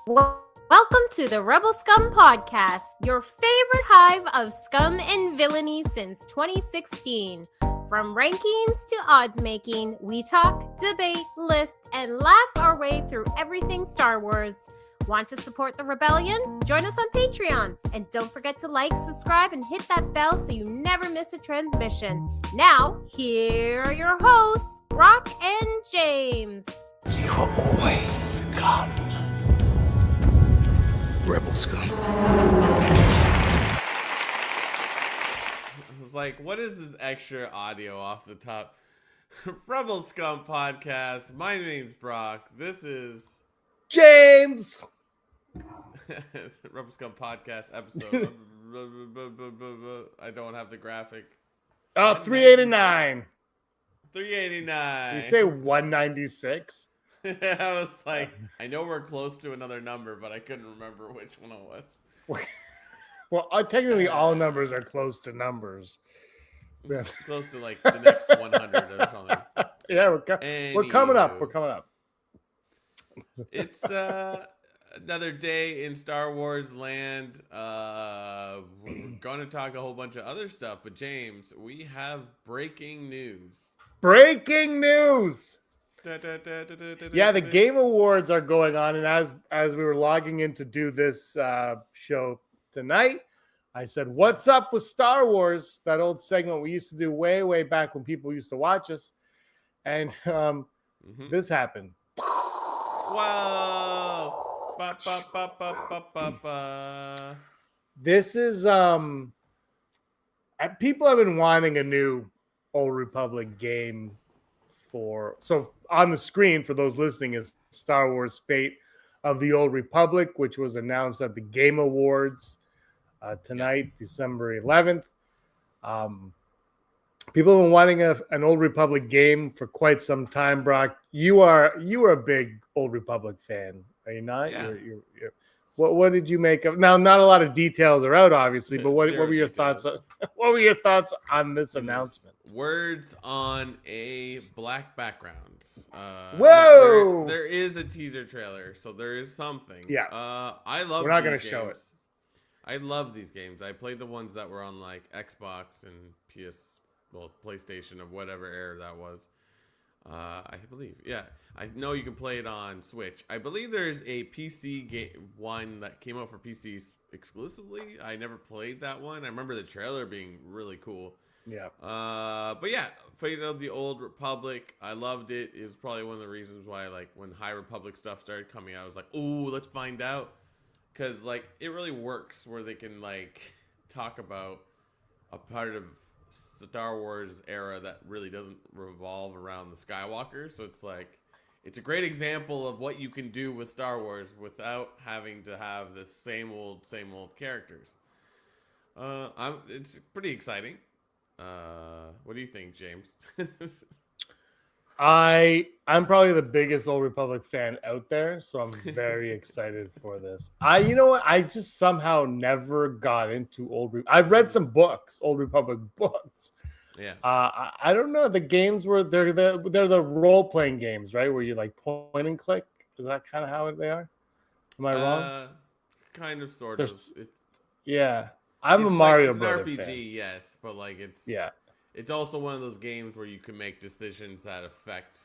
Welcome to the Rebel Scum Podcast, your favorite hive of scum and villainy since 2016. From rankings to odds making, we talk, debate, list, and laugh our way through everything Star Wars. Want to support the rebellion? Join us on Patreon. And don't forget to like, subscribe, and hit that bell so you never miss a transmission. Now, here are your hosts, Brock and James. You're always scum. Rebel scum. I was like, what is this extra audio off the top? Rebel Scum Podcast. My name's Brock. This is James. Rebel Scum Podcast episode. I don't have the graphic. 389. 389. You say 196? I was like, I know we're close to another number, but I couldn't remember which one it was. Well, technically all numbers are close to numbers. Close to like the next 100 or something. Yeah, we're coming up. We're coming up. It's another day in Star Wars land. We're going to talk a whole bunch of other stuff, but James, we have breaking news. Breaking news! Yeah, the Game Awards are going on, and as we were logging in to do this show tonight, I said, "What's up with Star Wars?" That old segment we used to do way back when people used to watch us, and this happened. Whoa! Ba, ba, ba, ba, ba, ba, ba. This is people have been wanting a new Old Republic game so on the screen for those listening is Star Wars Fate of the Old Republic, which was announced at the Game Awards tonight, December 11th. People have been wanting an Old Republic game for quite some time. Brock, you are a big Old Republic fan, are you not? Yeah. You're, what did you make of? Now, not a lot of details are out, obviously, but what were your thoughts? What were your thoughts on this announcement? Words on a black background. Whoa! There is a teaser trailer, so there is something. Yeah. I love. We're not going to show it. I love these games. I played the ones that were on like Xbox and PlayStation or whatever era that was. I believe. Yeah. I know you can play it on Switch. I believe there's a PC game one that came out for PCs exclusively. I never played that one. I remember the trailer being really cool. Yeah. But yeah, Fate of the Old Republic. I loved it. It was probably one of the reasons why, like, when High Republic stuff started coming out, I was like, ooh, let's find out. Because, like, it really works where they can, like, talk about a part of Star Wars era that really doesn't revolve around the Skywalker. So it's like, it's a great example of what you can do with Star Wars without having to have the same old characters. It's pretty exciting. What do you think, James? I'm probably the biggest Old Republic fan out there, so I'm very excited for this. You know what? I just somehow never got into I've read some books, Old Republic books. Yeah. I don't know. The games they're the role playing games, right? Where you like point and click. Is that kind of how they are? Am I wrong? Kind of, sort of. Yeah. I'm a Mario Brother fan. It's an RPG, yes, but like it's It's also one of those games where you can make decisions that affect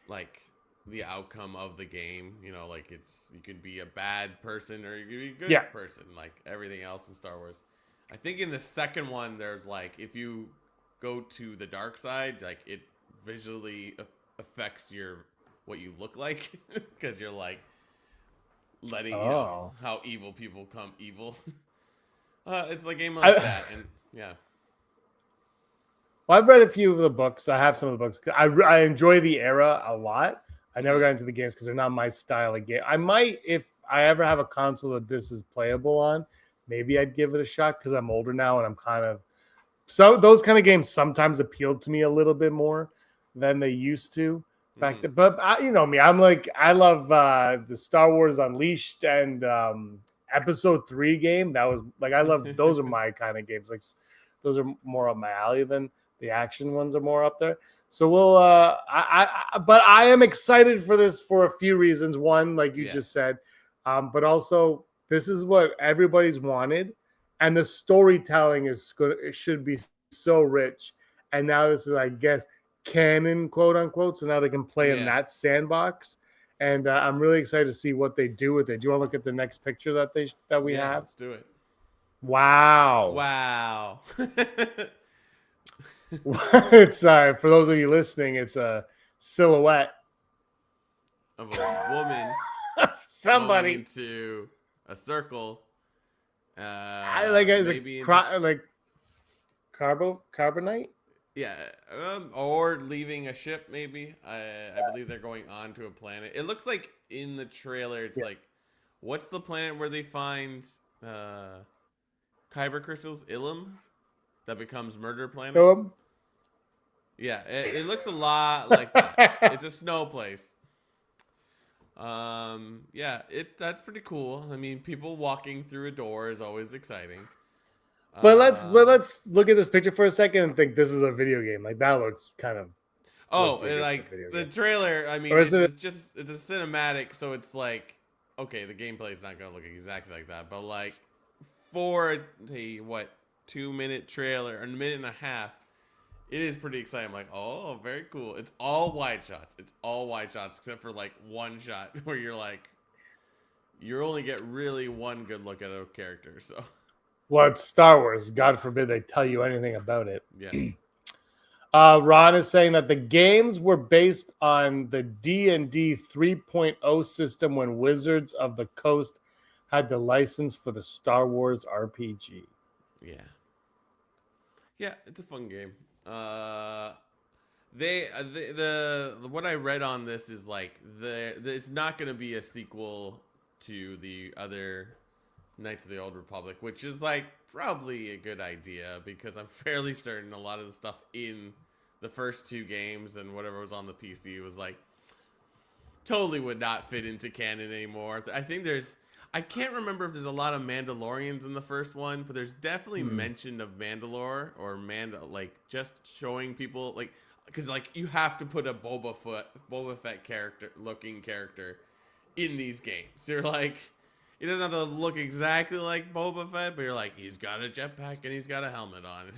like the outcome of the game. You know, like you could be a bad person or you could be a good person, like everything else in Star Wars. I think in the second one, there's like if you go to the dark side, like it visually affects what you look like because you're like letting you know how evil people come evil. It's a game like that, and yeah. Well, I've read a few of the books. I have some of the books. I enjoy the era a lot. I never got into the games because they're not my style of game. I might, if I ever have a console that this is playable on, maybe I'd give it a shot because I'm older now and I'm kind of those kind of games sometimes appealed to me a little bit more than they used to back then. But you know me, I love the Star Wars Unleashed and Episode 3 game. That was like I love those are my kind of games. Like those are more up my alley than The action ones are more up there. So we'll. But I am excited for this for a few reasons. One, like you just said, but also this is what everybody's wanted, and the storytelling is good. It should be so rich. And now this is, I guess, canon, quote unquote. So now they can play in that sandbox. And I'm really excited to see what they do with it. Do you want to look at the next picture that we have? Let's do it. Wow. It's for those of you listening, it's a silhouette of a woman. Somebody into a circle. I like it. Like carbonite. Yeah, or leaving a ship, maybe. I believe they're going on to a planet. It looks like in the trailer, it's like, what's the planet where they find Kyber crystals? Ilum? That becomes Murder Planet? Ilum? Yeah, it looks a lot like that. It's a snow place. Yeah, that's pretty cool. I mean, people walking through a door is always exciting. But let's look at this picture for a second and think this is a video game. Like that looks kind of. Like the trailer. I mean, it's a cinematic, so it's like, okay, the gameplay is not gonna look exactly like that, but like for a 2-minute trailer, a minute and a half, it is pretty exciting. I'm like, oh, very cool. It's all wide shots. It's all wide shots except for like one shot where you're like, you only get really one good look at a character. So. Well, it's Star Wars. God forbid they tell you anything about it. Yeah. Ron is saying that the games were based on the D&D 3.0 system when Wizards of the Coast had the license for the Star Wars RPG. Yeah. Yeah, it's a fun game. What I read on this is like it's not going to be a sequel to the other Knights of the Old Republic, which is like probably a good idea because I'm fairly certain a lot of the stuff in the first two games and whatever was on the PC was like totally would not fit into canon anymore. I think I can't remember if there's a lot of Mandalorians in the first one, but there's definitely mention of Mandalore or like just showing people like, because like you have to put a Boba Fett looking character in these games. You're like, he doesn't have to look exactly like Boba Fett, but you're like, he's got a jetpack and he's got a helmet on.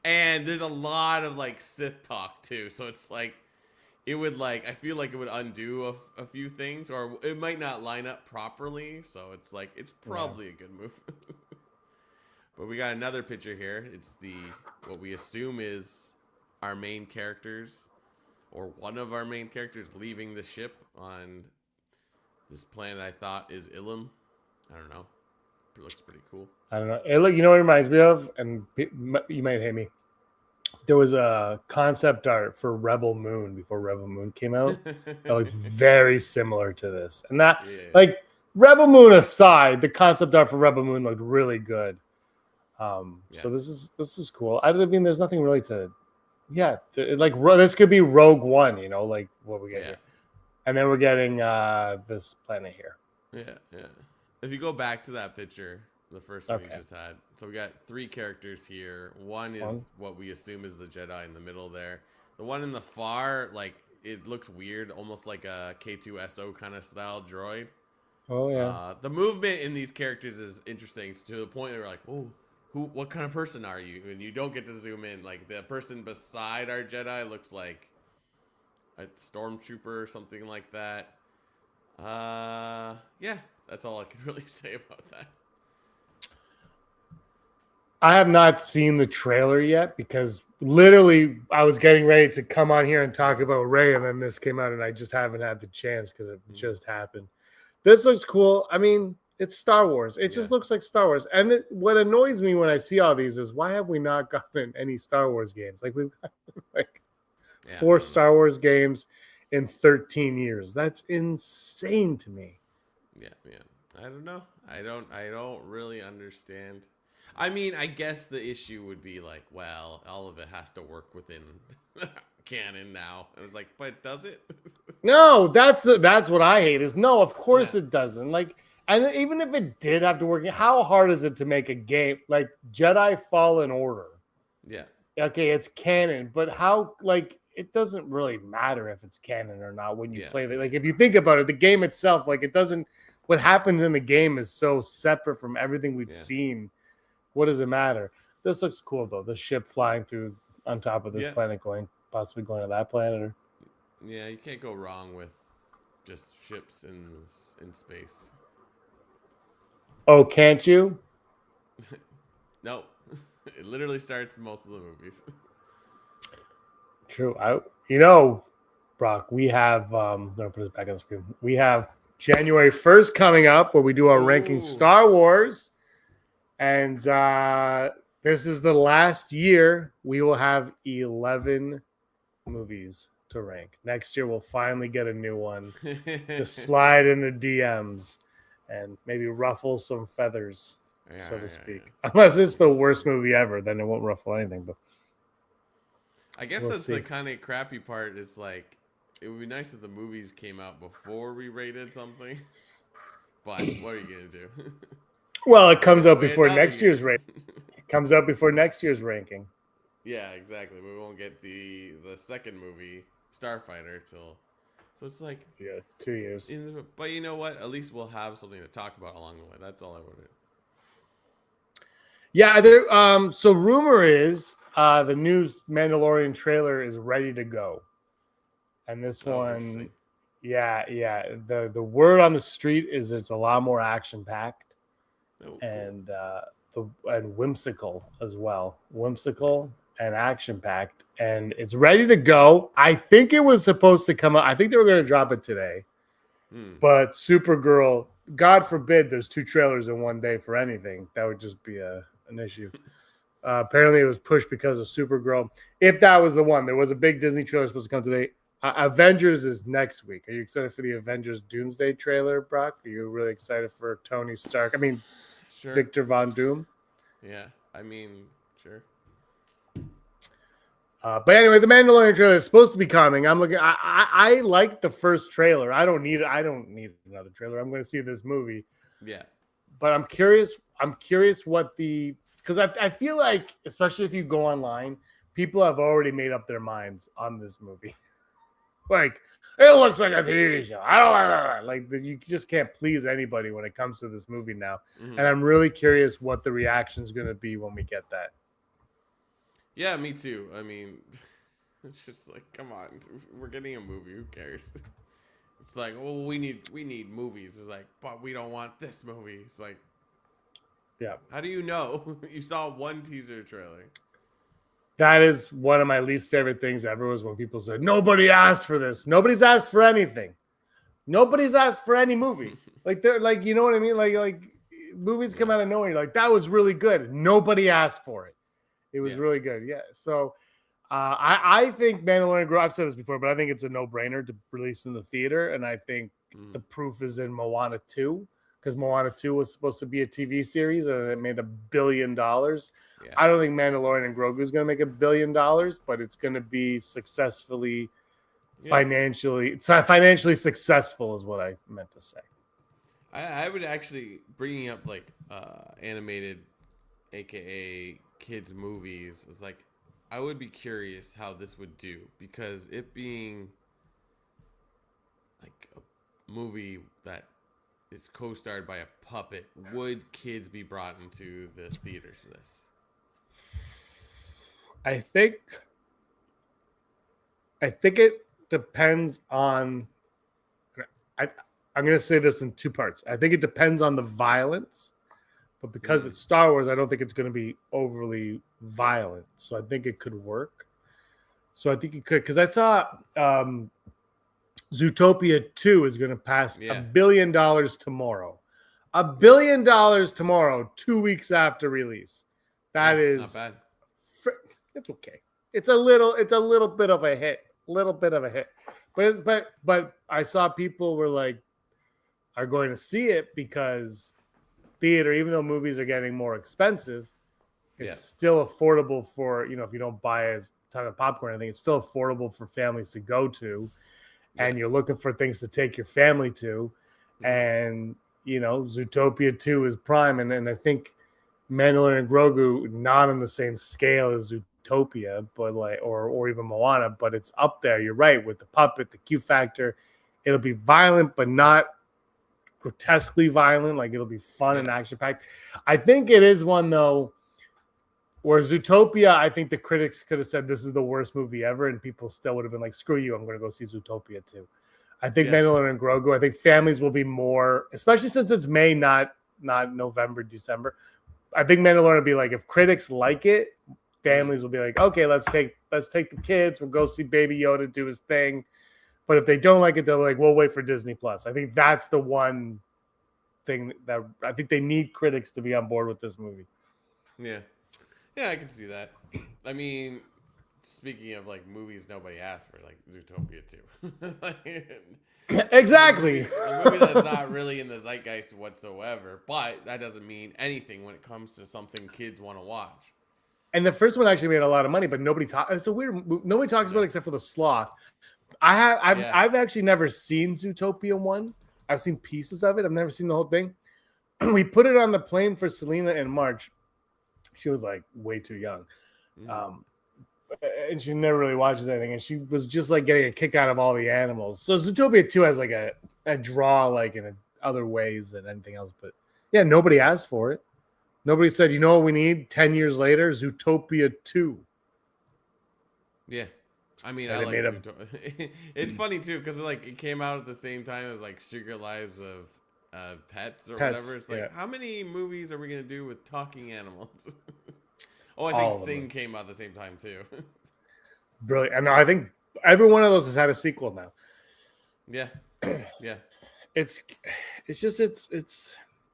And there's a lot of like Sith talk too. So it's like, it would like, I feel like it would undo a few things, or it might not line up properly. So it's like, it's probably a good move. But we got another picture here. It's what we assume is our main characters, or one of our main characters leaving the ship on this planet I thought is Ilum. I don't know. It looks pretty cool. I don't know. Hey, look, you know what it reminds me of? And you might hate me. There was a concept art for Rebel Moon before Rebel Moon came out. That looked very similar to this. And that, like, Rebel Moon aside, the concept art for Rebel Moon looked really good. So this is cool. I mean, there's nothing really to, like this could be Rogue One, you know, like what we get here. And then we're getting this planet here. Yeah. If you go back to that picture, the first one you just had. So we got 3 characters here. One is what we assume is the Jedi in the middle there. The one in the far, like, it looks weird, almost like a K2SO kind of style droid. Oh, yeah. The movement in these characters is interesting to the point where you're like, oh, what kind of person are you? And you don't get to zoom in. Like, the person beside our Jedi looks like a stormtrooper or something like that. Yeah, that's all I can really say about that. I have not seen the trailer yet because literally I was getting ready to come on here and talk about Rey, and then this came out and I just haven't had the chance because it just happened. This looks cool. I mean, it's Star Wars. It just looks like Star Wars. And what annoys me when I see all these is why have we not gotten any Star Wars games? Like we've got like 4 Star Wars games in 13 years. That's insane to me. Yeah. I don't know. I don't really understand. I mean, I guess the issue would be like, well, all of it has to work within canon now. And it's like, but does it? No, that's what I hate is no, of course it doesn't. Like, and even if it did have to work, how hard is it to make a game like Jedi Fallen Order? Yeah. okay, it's canon, but how, like, it doesn't really matter if it's canon or not when you play it. Like, if you think about it, the game itself, like, it doesn't, what happens in the game is so separate from everything we've seen. What does it matter? This looks cool, though. The ship flying through on top of this planet, possibly going to that planet. Or... Yeah, you can't go wrong with just ships in space. Oh, can't you? Nope. It literally starts most of the movies. True. Brock, we have I'm gonna put this back on the screen. We have January 1st coming up where we do our ranking Star Wars. And this is the last year we will have 11 movies to rank. Next year we'll finally get a new one to slide in the DMs and maybe ruffle some feathers, so to speak. Yeah. Unless it's the worst movie ever, then it won't ruffle anything. But I guess that's the kind of crappy part. Is like, it would be nice if the movies came out before we rated something. But what are you gonna do? Well, it comes out before next year's ranking. It comes out before next year's ranking. Yeah, exactly. We won't get the second movie, Starfighter, till. So it's like 2 years. But you know what? At least we'll have something to talk about along the way. That's all I wanted. Yeah. So rumor is the new Mandalorian trailer is ready to go, and this one, the word on the street is it's a lot more action packed, and whimsical as well. Whimsical and action packed, and it's ready to go. I think it was supposed to come out. I think they were going to drop it today, but Supergirl. God forbid there's 2 trailers in one day for anything. That would just be an issue. Apparently, it was pushed because of Supergirl. If that was the one, there was a big Disney trailer supposed to come today. Avengers is next week. Are you excited for the Avengers Doomsday trailer, Brock? Are you really excited for Tony Stark? I mean, sure. Victor Von Doom. Yeah, I mean, sure. But anyway, the Mandalorian trailer is supposed to be coming. I'm looking. I like the first trailer. I don't need another trailer. I'm going to see this movie. Yeah. But I'm curious what because I feel like, especially if you go online, people have already made up their minds on this movie. Like, it looks like a TV show. I don't like, you just can't please anybody when it comes to this movie now. Mm-hmm. And I'm really curious what the reaction is going to be when we get that. Yeah, me too. I mean, it's just like, come on, we're getting a movie. Who cares? It's like, well, we need movies. It's like, but we don't want this movie. It's like, yeah. How do you know? You saw one teaser trailer. That is one of my least favorite things ever, was when people said, nobody asked for this. Nobody's asked for anything. Nobody's asked for any movie. They're like, you know what I mean? Like movies come out of nowhere. You're like, that was really good. Nobody asked for it. It was really good. Yeah. So I think Mandalorian, I've said this before, but I think it's a no-brainer to release in the theater. And I think the proof is in Moana 2, because Moana 2 was supposed to be a TV series and it made $1 billion. Yeah. I don't think Mandalorian and Grogu is going to make $1 billion, but it's going to be successfully financially successful is what I meant to say. I would actually, bringing up like animated, AKA kids movies, is like, I would be curious how this would do, because it being like a movie that is co-starred by a puppet, would kids be brought into the theaters for this? I think it depends on. I'm going to say this in 2 parts. I think it depends on the violence, but because it's Star Wars, I don't think it's going to be overly violent. So I think it could work. So I think it could, because I saw Zootopia 2 is going to pass $1 billion tomorrow. $1 billion tomorrow, 2 weeks after release. That is not bad. It's okay. It's a little bit of a hit. But I saw people are going to see it because theater, even though movies are getting more expensive, it's still affordable for, if you don't buy a ton of popcorn, I think it's still affordable for families to go to. And you're looking for things to take your family to. And, Zootopia 2 is prime. And I think Mandalorian and Grogu, not on the same scale as Zootopia, but like, or even Moana, but it's up there. You're right with the puppet, the Q factor. It'll be violent, but not grotesquely violent. Like it'll be fun and action packed. I think it is one though. Where Zootopia, I think the critics could have said this is the worst movie ever, and people still would have been like, "Screw you, I'm going to go see Zootopia too." I think Mandalorian and Grogu. I think families will be more, especially since it's May, not November, December. I think Mandalorian will be like, if critics like it, families will be like, "Okay, let's take the kids. We'll go see Baby Yoda do his thing." But if they don't like it, they're like, "We'll wait for Disney Plus." I think that's the one thing that I think they need critics to be on board with this movie. Yeah. Yeah, I can see that. I mean, speaking of like movies nobody asked for, like Zootopia 2. Exactly. A movie that's not really in the zeitgeist whatsoever, but that doesn't mean anything when it comes to something kids want to watch. And the first one actually made a lot of money, but nobody talks. It's a weird. Nobody talks about it except for the sloth. I've actually never seen Zootopia 1. I've seen pieces of it. I've never seen the whole thing. We put it on the plane for Selena in March. She was like way too young. And she never really watches anything. And she was just like getting a kick out of all the animals. So Zootopia 2 has like a draw like in other ways than anything else. But yeah, nobody asked for it. Nobody said, you know what we need 10 years later? Zootopia 2. Yeah. I mean, I like Zootopia. It's funny too, because like it came out at the same time as like Secret Lives of Pets or whatever. It's like, how many movies are we gonna do with talking animals? I think Sing came out at the same time too. Brilliant. And I think every one of those has had a sequel now. Yeah. It's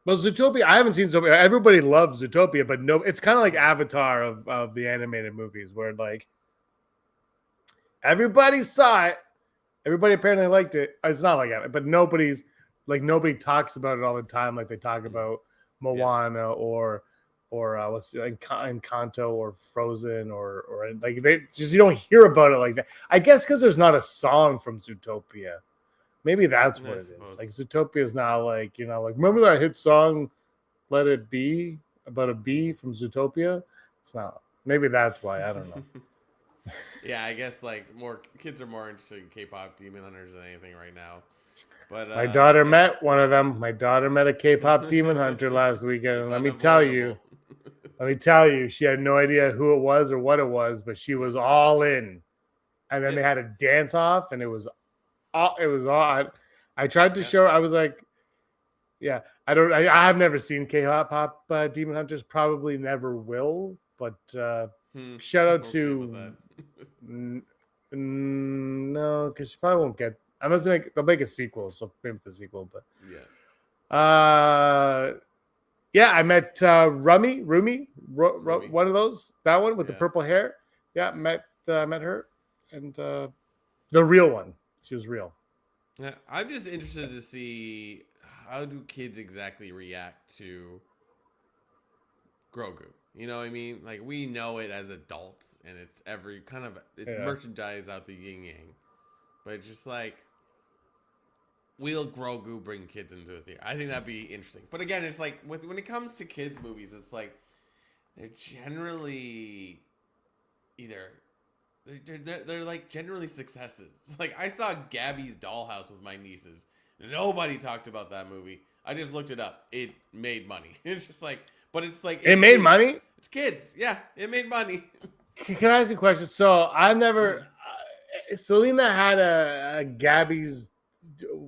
well, Zootopia. I haven't seen Zootopia. Everybody loves Zootopia, but no, it's kind of like Avatar of the animated movies, where like everybody saw it, everybody apparently liked it. It's not like that, but nobody talks about it all the time, like they talk about Moana or let's see, Encanto or Frozen or like they just, you don't hear about it like that. I guess because there's not a song from Zootopia. Maybe that's what it is. Like Zootopia is not like, like remember that hit song "Let It Be" about a bee from Zootopia? It's not. Maybe that's why. I don't know. Yeah, I guess like more kids are more interested in K-pop Demon Hunters than anything right now. But my daughter met one of them. My daughter met a K-pop Demon Hunter last weekend, and let me tell you, she had no idea who it was or what it was, but she was all in. And then they had a dance off, and it was odd. I tried to show her. I was like, yeah, I have never seen K-pop Demon Hunters. Probably never will. But shout out to no, because she probably won't get. Unless they'll make a sequel, so maybe the sequel. But yeah, I met Rumi, one of those. That one with the purple hair. Yeah, met her, and the real one. She was real. Yeah, I'm just interested to see how do kids exactly react to Grogu. You know what I mean? Like we know it as adults, and it's merchandise out the yin yang. But it's just like, will Grogu bring kids into the theater? I think that'd be interesting. But again, it's like when it comes to kids movies, it's like they're generally they're like generally successes. Like I saw Gabby's Dollhouse with my nieces. Nobody talked about that movie. I just looked it up. It made money. It's just like, but it's like it made money. It's kids. Yeah, it made money. Can I ask you a question? So I've never. Selena had a Gabby's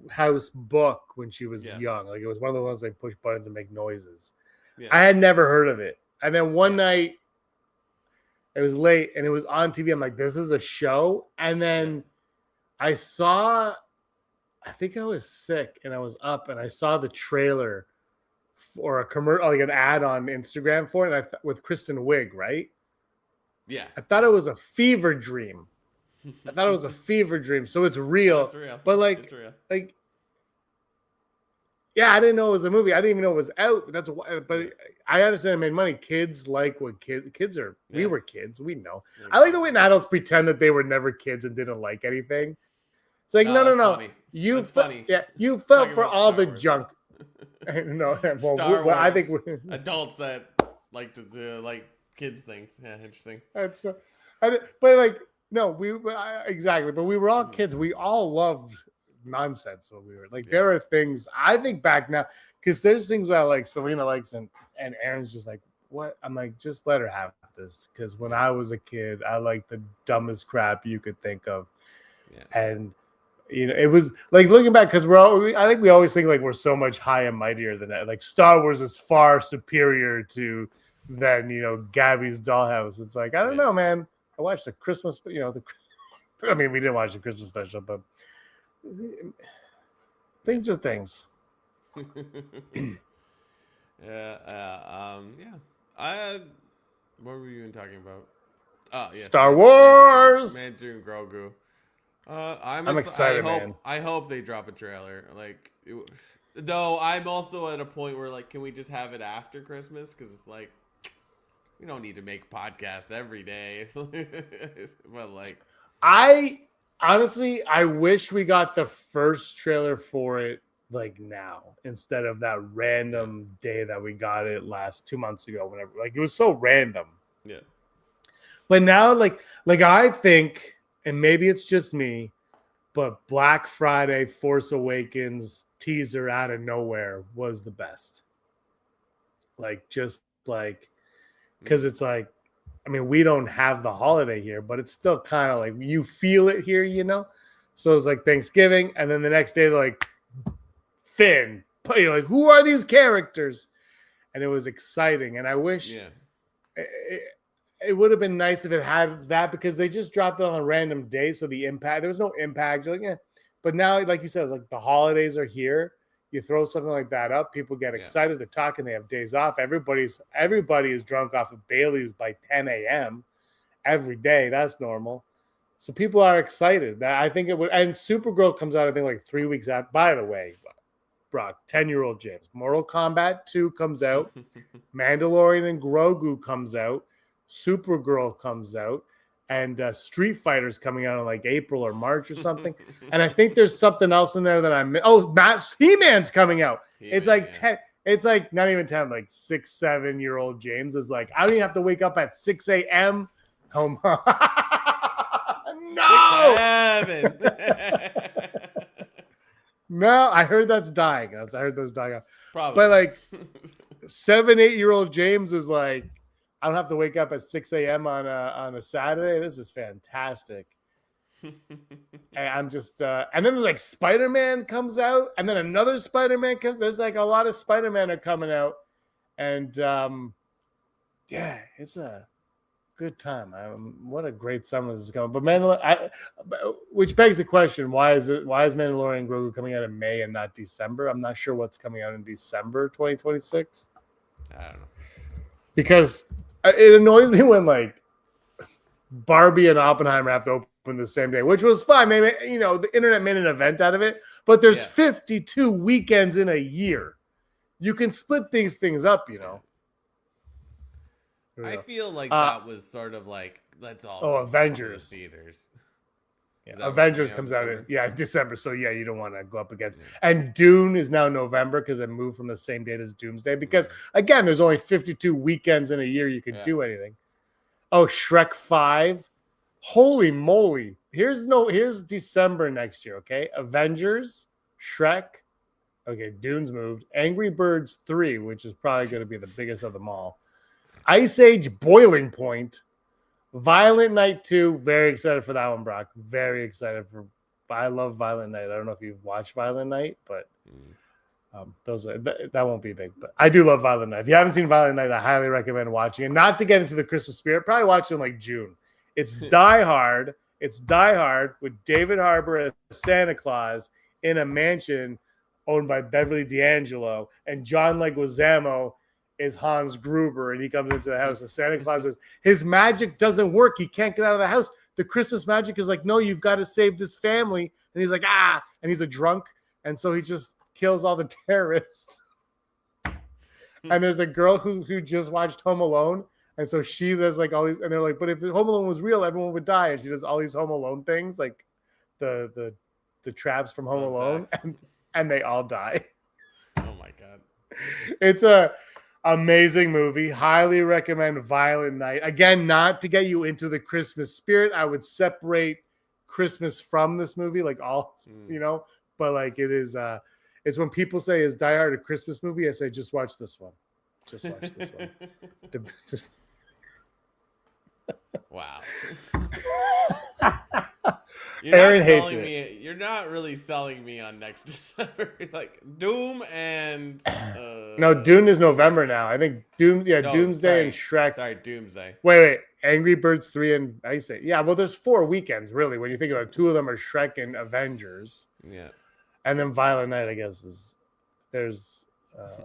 House book when she was young. Like it was one of the ones they push buttons and make noises. Yeah. I had never heard of it. And then one night, it was late and it was on TV. I'm like, this is a show. And then I saw, I think I was sick and I was up and I saw the trailer for a commercial, like an ad on Instagram for it with Kristen Wiig, right? Yeah. I thought it was a fever dream. So it's real. It's real. But it's real. Yeah, I didn't know it was a movie. I didn't even know it was out. But I understand it made money. Kids like what kids are. Yeah. We were kids. We know. Yeah. I like the way adults pretend that they were never kids and didn't like anything. It's like, no. Funny. You fell for all the junk. No, Star Wars. I think adults that like to do like kids things. Yeah, interesting. But like, no, exactly. But we were all kids. We all loved nonsense when we were like. There are things I think back now because there's things that like Selena likes and Aaron's just like, what? I'm like, just let her have this because when I was a kid, I liked the dumbest crap you could think of, and it was like looking back because I think we always think like we're so much higher and mightier than that. Like Star Wars is far superior to than Gabby's Dollhouse. It's like I don't know, man. I watched the Christmas, we didn't watch the Christmas special, but things are things. What were we even talking about? Oh, yeah, Star Wars. Mandarin and Grogu. I'm excited, man. I hope they drop a trailer. Like, though, I'm also at a point where like, can we just have it after Christmas? Because it's like. We don't need to make podcasts every day. But like I wish we got the first trailer for it like now instead of that random day that we got it last 2 months ago, whenever. Like it was so random. Yeah. But now like I think, and maybe it's just me, but Black Friday Force Awakens teaser out of nowhere was the best. Like just like because it's like, we don't have the holiday here, but it's still kind of like you feel it here, So it's like Thanksgiving, and then the next day they're like, Finn. You're like, who are these characters? And it was exciting, and I wish it would have been nice if it had that because they just dropped it on a random day, so the impact there was no impact. You're like, But now, like you said, it's like the holidays are here. You throw something like that up, people get excited. They're talking. They have days off. Everybody is drunk off of Bailey's by 10 a.m. every day. That's normal. So people are excited. I think it would. And Supergirl comes out, I think, like 3 weeks out. By the way, Brock, 10-year-old James. Mortal Kombat 2 comes out. Mandalorian and Grogu comes out. Supergirl comes out. And Street Fighter's coming out in like April or March or something. And I think there's something else in there that I'm. Oh, He-Man's coming out. It's like 10. It's like not even 10. Like 6-7-year-old James is like, I don't even have to wake up at 6 a.m. Home. No. 7. No, I heard that's dying. I heard that's dying out. Probably. But like 7-8-year-old James is like, I don't have to wake up at 6 a.m. on a Saturday. This is fantastic. And I'm just and then there's like Spider-Man comes out, and then another Spider-Man comes. There's like a lot of Spider-Man are coming out, and it's a good time. What a great summer this is coming. But which begs the question: why is Mandalorian and Grogu coming out in May and not December? I'm not sure what's coming out in December 2026. I don't know. Because it annoys me when like Barbie and Oppenheimer have to open the same day, which was fun. Maybe the internet made an event out of it, but there's 52 weekends in a year. You can split these things up, I feel like that was sort of like let's all Avengers to the theaters. Yeah, Avengers comes out in December. So you don't want to go up against. And Dune is now November because it moved from the same date as Doomsday. Because again, there's only 52 weekends in a year you can do anything. Oh, Shrek 5. Holy moly! Here's December next year. Okay, Avengers, Shrek. Okay, Dune's moved. Angry Birds 3, which is probably going to be the biggest of them all. Ice Age Boiling Point. Violent Night 2, very excited for that one, Brock. Very excited for. I love Violent Night. I don't know if you've watched Violent Night, but that won't be big. But I do love Violent Night. If you haven't seen Violent Night, I highly recommend watching it. Not to get into the Christmas spirit, probably watch it in like June. It's Die Hard. It's Die Hard with David Harbour as Santa Claus in a mansion owned by Beverly D'Angelo, and John Leguizamo is Hans Gruber, and he comes into the house, and Santa Claus says, his magic doesn't work. He can't get out of the house. The Christmas magic is like, no, you've got to save this family. And he's like, and he's a drunk. And so he just kills all the terrorists. And there's a girl who just watched Home Alone. And so she does like all these, and they're like, but if Home Alone was real, everyone would die. And she does all these Home Alone things, like the traps from Home Alone, and they all die. Oh my God. It's a, Amazing movie. Highly recommend Violent Night. Again, not to get you into the Christmas spirit. I would separate Christmas from this movie, like all, but like it is, it's when people say, is Die Hard a Christmas movie? I say, just watch this one. Just watch this one. Just... Wow. Aaron hates it. You're not really selling me on next December. Like Doom and no, Dune is November now. I think Doomsday and Shrek. Sorry, Doomsday. Wait. Angry Birds 3 and I say, yeah, well, there's 4 weekends really. When you think about it, 2 of them are Shrek and Avengers. Yeah. And then Violent Night, I guess, there's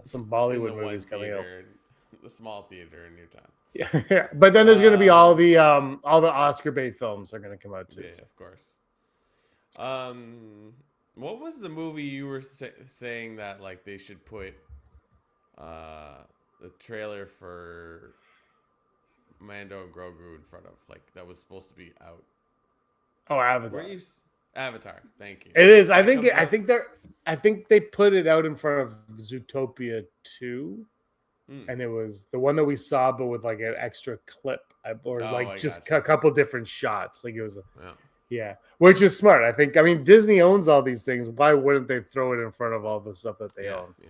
some Bollywood movies coming out. The small theater in your town. Yeah, but then there's going to be all the Oscar bait films are going to come out too. Yeah, of course. What was the movie you were saying that like they should put the trailer for Mando and Grogu in front of, like that was supposed to be out? Oh, Avatar. Avatar. Thank you. It is. I think they put it out in front of Zootopia 2. And it was the one that we saw, but with like an extra clip, or just a couple different shots. Like it was, which is smart. I mean, Disney owns all these things. Why wouldn't they throw it in front of all the stuff that they own? Yeah.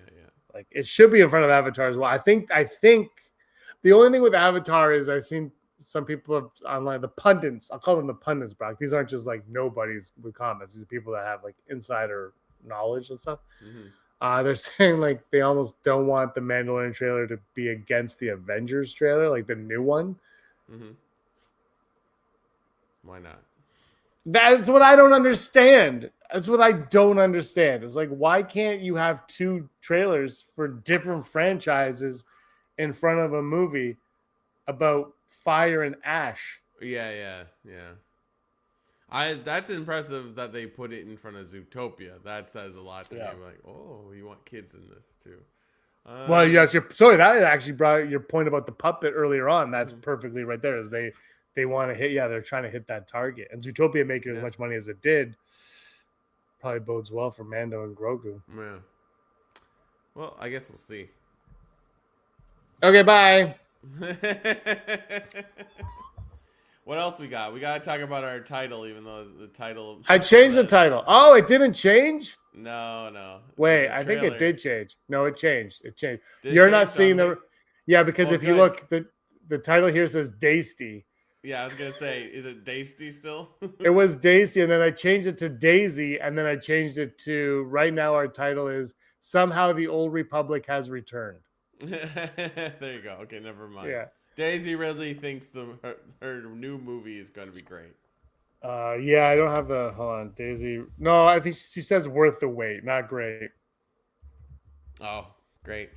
Like it should be in front of Avatar as well. I think the only thing with Avatar is I've seen some people online, the pundits. I'll call them the pundits, Brock. These aren't just like nobodies with comments. These are people that have like insider knowledge and stuff. Mm-hmm. They're saying like they almost don't want the Mandalorian trailer to be against the Avengers trailer, like the new one. Mm-hmm. Why not? That's what I don't understand. It's like, why can't you have 2 trailers for different franchises in front of a movie about fire and ash? Yeah. That's impressive that they put it in front of Zootopia. That says a lot to me. I'm like, oh, you want kids in this too. Well, yes, that actually brought your point about the puppet earlier on. That's perfectly right there. Is they want to hit, they're trying to hit that target. And Zootopia making as much money as it did probably bodes well for Mando and Grogu. Yeah. Well, I guess we'll see. Okay, bye. What else we got? We got to talk about our title, even though the title... I changed the title. Oh, it didn't change? No. Wait, I think it did change. No, it changed. You're not seeing the... Yeah, because if you look, the title here says Daisty. Yeah, I was going to say, is it Daisty still? It was Daisty, and then I changed it to Daisy, and then I changed it to... Right now, our title is Somehow the Old Republic Has Returned. There you go. Okay, never mind. Yeah. Daisy Ridley thinks her new movie is going to be great. Yeah, I don't have the... Hold on, Daisy... No, I think she says worth the wait, not great. Oh, great.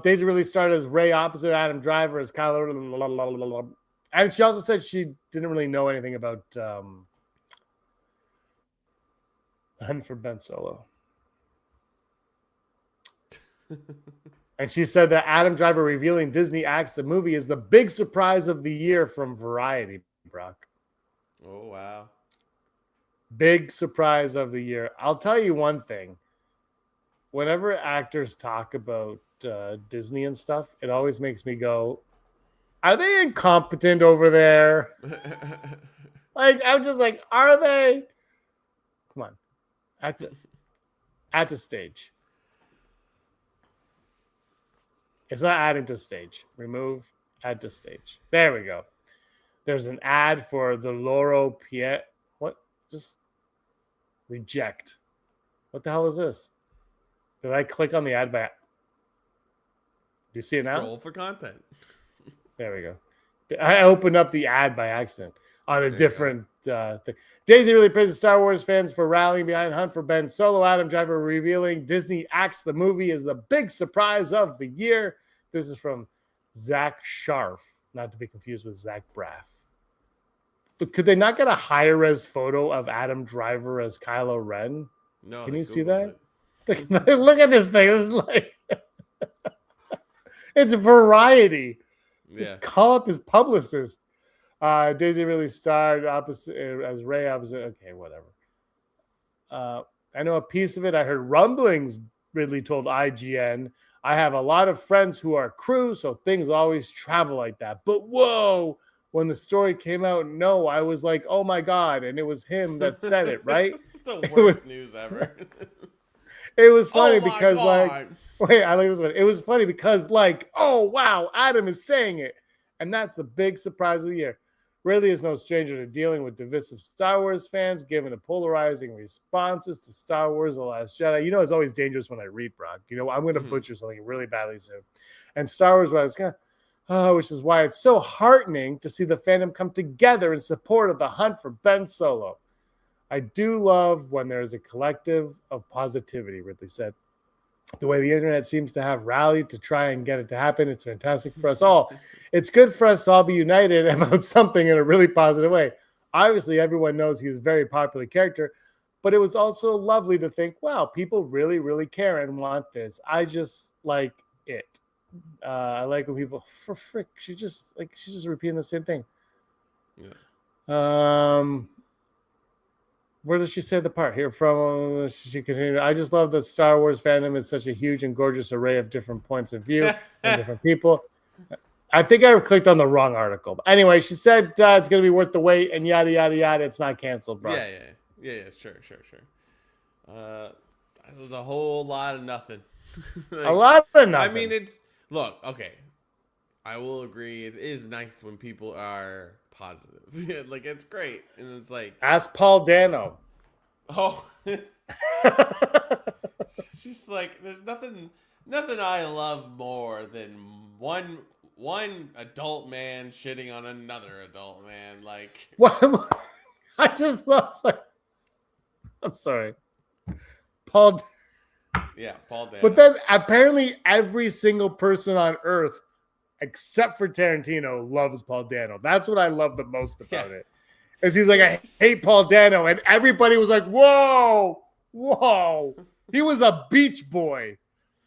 Daisy Ridley started as Rey opposite Adam Driver as Kylo... And she also said she didn't really know anything about Hunt for Ben Solo. And she said that Adam Driver revealing Disney acts the movie is the big surprise of the year from Variety, Brock. Oh, wow. Big surprise of the year. I'll tell you one thing. Whenever actors talk about Disney and stuff, it always makes me go, are they incompetent over there? Like, I'm just like, are they? Come on. At the stage. It's not adding to stage. Remove, add to stage. There we go. There's an ad for the Loro Piet. What? Just reject. What the hell is this? Did I click on the ad by... Do you see it now? Scroll for content. There we go. I opened up the ad by accident on a different thing. Daisy really praises Star Wars fans for rallying behind Hunt for Ben Solo. Adam Driver revealing Disney acts the movie is the big surprise of the year. This is from Zach Scharf, not to be confused with Zach Braff. Could they not get a high-res photo of Adam Driver as Kylo Ren? No. Can you see that? Look at this thing. It's like it's Variety. Yeah. Just call up his publicist. Daisy really starred opposite as Rey opposite. Okay, whatever. I know a piece of it. I heard rumblings Ridley told IGN, I have a lot of friends who are crew, so things always travel like that. But whoa, when the story came out, no, I was like, oh my God. And it was him that said it, right? This is the worst news ever. It was funny Oh my because God. wait, I like this one. It was funny because oh wow, Adam is saying it. And that's the big surprise of the year. Ridley is no stranger to dealing with divisive Star Wars fans, given the polarizing responses to Star Wars The Last Jedi. You know, it's always dangerous when I read, Brock. You know, I'm going to butcher something really badly soon. And Star Wars which is why it's so heartening to see the fandom come together in support of the hunt for Ben Solo. I do love when there is a collective of positivity, Ridley said. The way the internet seems to have rallied to try and get it to happen, it's fantastic for us all. It's good for us to all be united about something in a really positive way. Obviously, everyone knows he's a very popular character, but it was also lovely to think, wow, people really, really care and want this. I just like it. I like when people, for frick, she's just repeating the same thing. Yeah. Where does she say the part here from? She continued, I just love that Star Wars fandom is such a huge and gorgeous array of different points of view and different people. I think I clicked on the wrong article. But anyway, she said it's going to be worth the wait and yada, yada, yada. It's not canceled, bro. Yeah. Sure. There's a whole lot of nothing. A lot of nothing. I mean, look, okay. I will agree. It is nice when people are positive. Like, it's great. And it's like, ask Paul Dano. Oh. Just like, there's nothing I love more than one adult man shitting on another adult man. Like, what? I just love, I'm sorry. Paul Dano. But then apparently every single person on earth except for Tarantino loves Paul Dano. That's what I love the most about it. Is he's like, I hate Paul Dano. And everybody was like, whoa. He was a beach boy.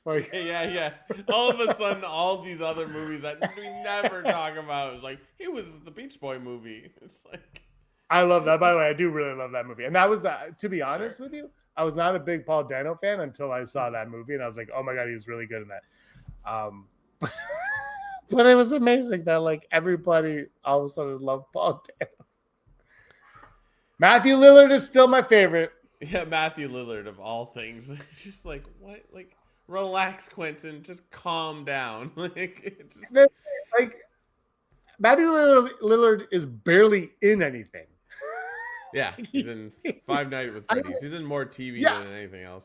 Like, yeah. All of a sudden, all these other movies that we never talk about, it's like, he was the Beach Boy movie. It's like, I love that. By the way, I do really love that movie. And that was, to be honest with you, I was not a big Paul Dano fan until I saw that movie. And I was like, oh my God, he was really good in that. But it was amazing that like everybody all of a sudden loved Paul Dano. Matthew Lillard is still my favorite. Yeah, Matthew Lillard of all things. Just like, what? Like, relax, Quentin. Just calm down. Like Matthew Lillard is barely in anything. Yeah, he's in Five Nights with Freddy's. He's in more TV than anything else.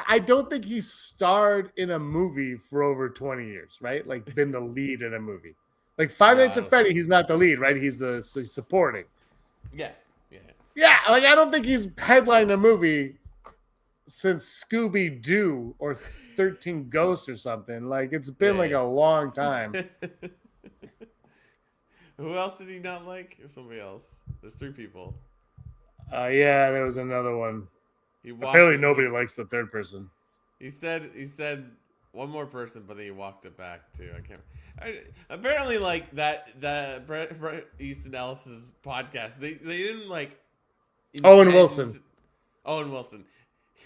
I don't think he starred in a movie for over 20 years, right? Like, been the lead in a movie. Like, Five Nights at Freddy, he's not the lead, right? He's supporting. Yeah. Like, I don't think he's headlined a movie since Scooby-Doo or 13 Ghosts or something. Like, it's been like a long time. Who else did he not like? Or somebody else? There's 3 people. Yeah, there was another one. Apparently nobody likes the third person. He said one more person, but then he walked it back too. Apparently, like that Bret Easton Ellis's podcast, they didn't like Owen Wilson.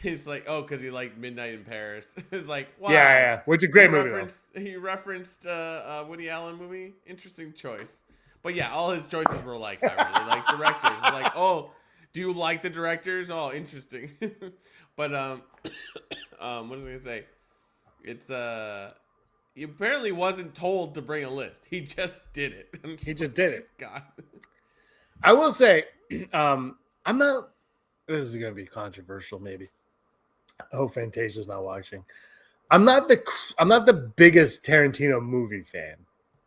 He's like, because he liked Midnight in Paris. It's like, wow. Yeah, which is a great movie. He referenced Woody Allen movie. Interesting choice. But yeah, all his choices were like, I really like directors. Like, oh, do you like the directors? Oh, interesting. But what was I gonna say? It's he apparently wasn't told to bring a list. He just did it. He just did it. God. I will say, I'm not. This is gonna be controversial, maybe. I hope Fantasia's not watching. I'm not the biggest Tarantino movie fan.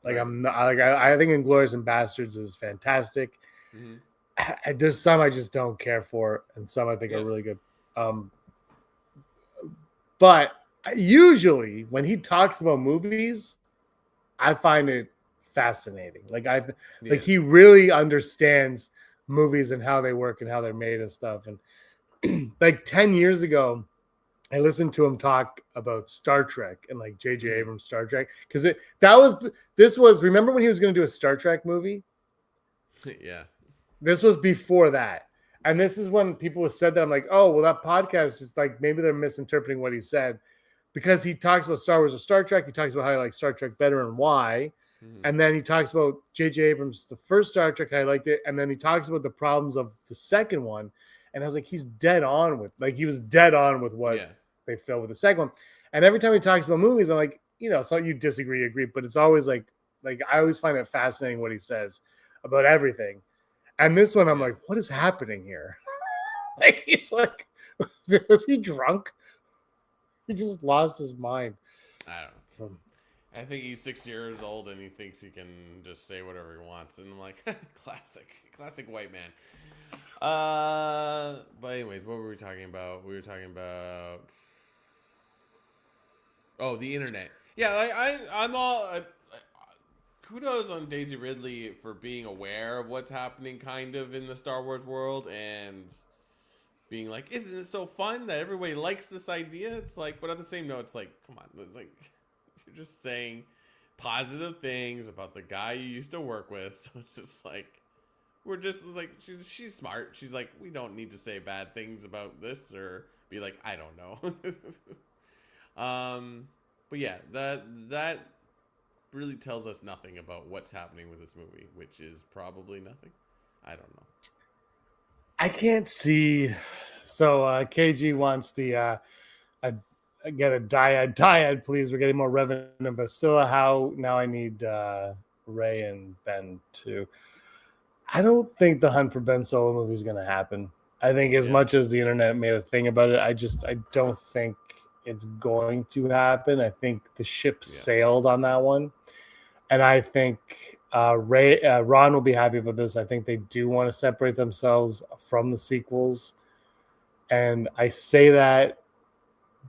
Like, right. I'm not. Like, I think Inglourious Bastards is fantastic. Mm-hmm. There's some I just don't care for, and some I think are really good. But usually when he talks about movies, I find it fascinating. Like he really understands movies and how they work and how they're made and stuff. And like 10 years ago, I listened to him talk about Star Trek and like J.J. Abrams' Star Trek. Because this was remember when he was going to do a Star Trek movie? Yeah. This was before that. And this is when people said that. I'm like, oh, well, that podcast is like, maybe they're misinterpreting what he said. because he talks about Star Wars or Star Trek. He talks about how he likes Star Trek better and why. And then he talks about J.J. Abrams, the first Star Trek, I liked it. And then he talks about the problems of the second one. And I was like, he's dead on with, like, he was dead on with what they felt with the second one. And every time he talks about movies, I'm like, you know, so you disagree, agree, but it's always like I always find it fascinating what he says about everything. And this one, I'm like, what is happening here? Like, he's like, was he drunk? He just lost his mind. I don't know. I think he's 6 years old and he thinks he can just say whatever he wants. And I'm like, classic white man. But anyways, what were we talking about? We were talking about, the internet. Yeah, I'm all kudos on Daisy Ridley for being aware of what's happening kind of in the Star Wars world and being like, isn't it so fun that everybody likes this idea? It's like, but at the same note, it's like, come on, it's like, you're just saying positive things about the guy you used to work with. So it's just like, we're just like, she's smart. She's like, we don't need to say bad things about this or be like, I don't know. But yeah, that really tells us nothing about what's happening with this movie, which is probably nothing. I don't know. I can't see. So KG wants the get a dyad, please. We're getting more revenue, but still, how now I need Ray and Ben too. I don't think the Hunt for Ben Solo movie is going to happen. I think as much as the internet made a thing about it, I don't think it's going to happen. I think the ship sailed on that one, and I think Ron will be happy about this. I think they do want to separate themselves from the sequels, and I say that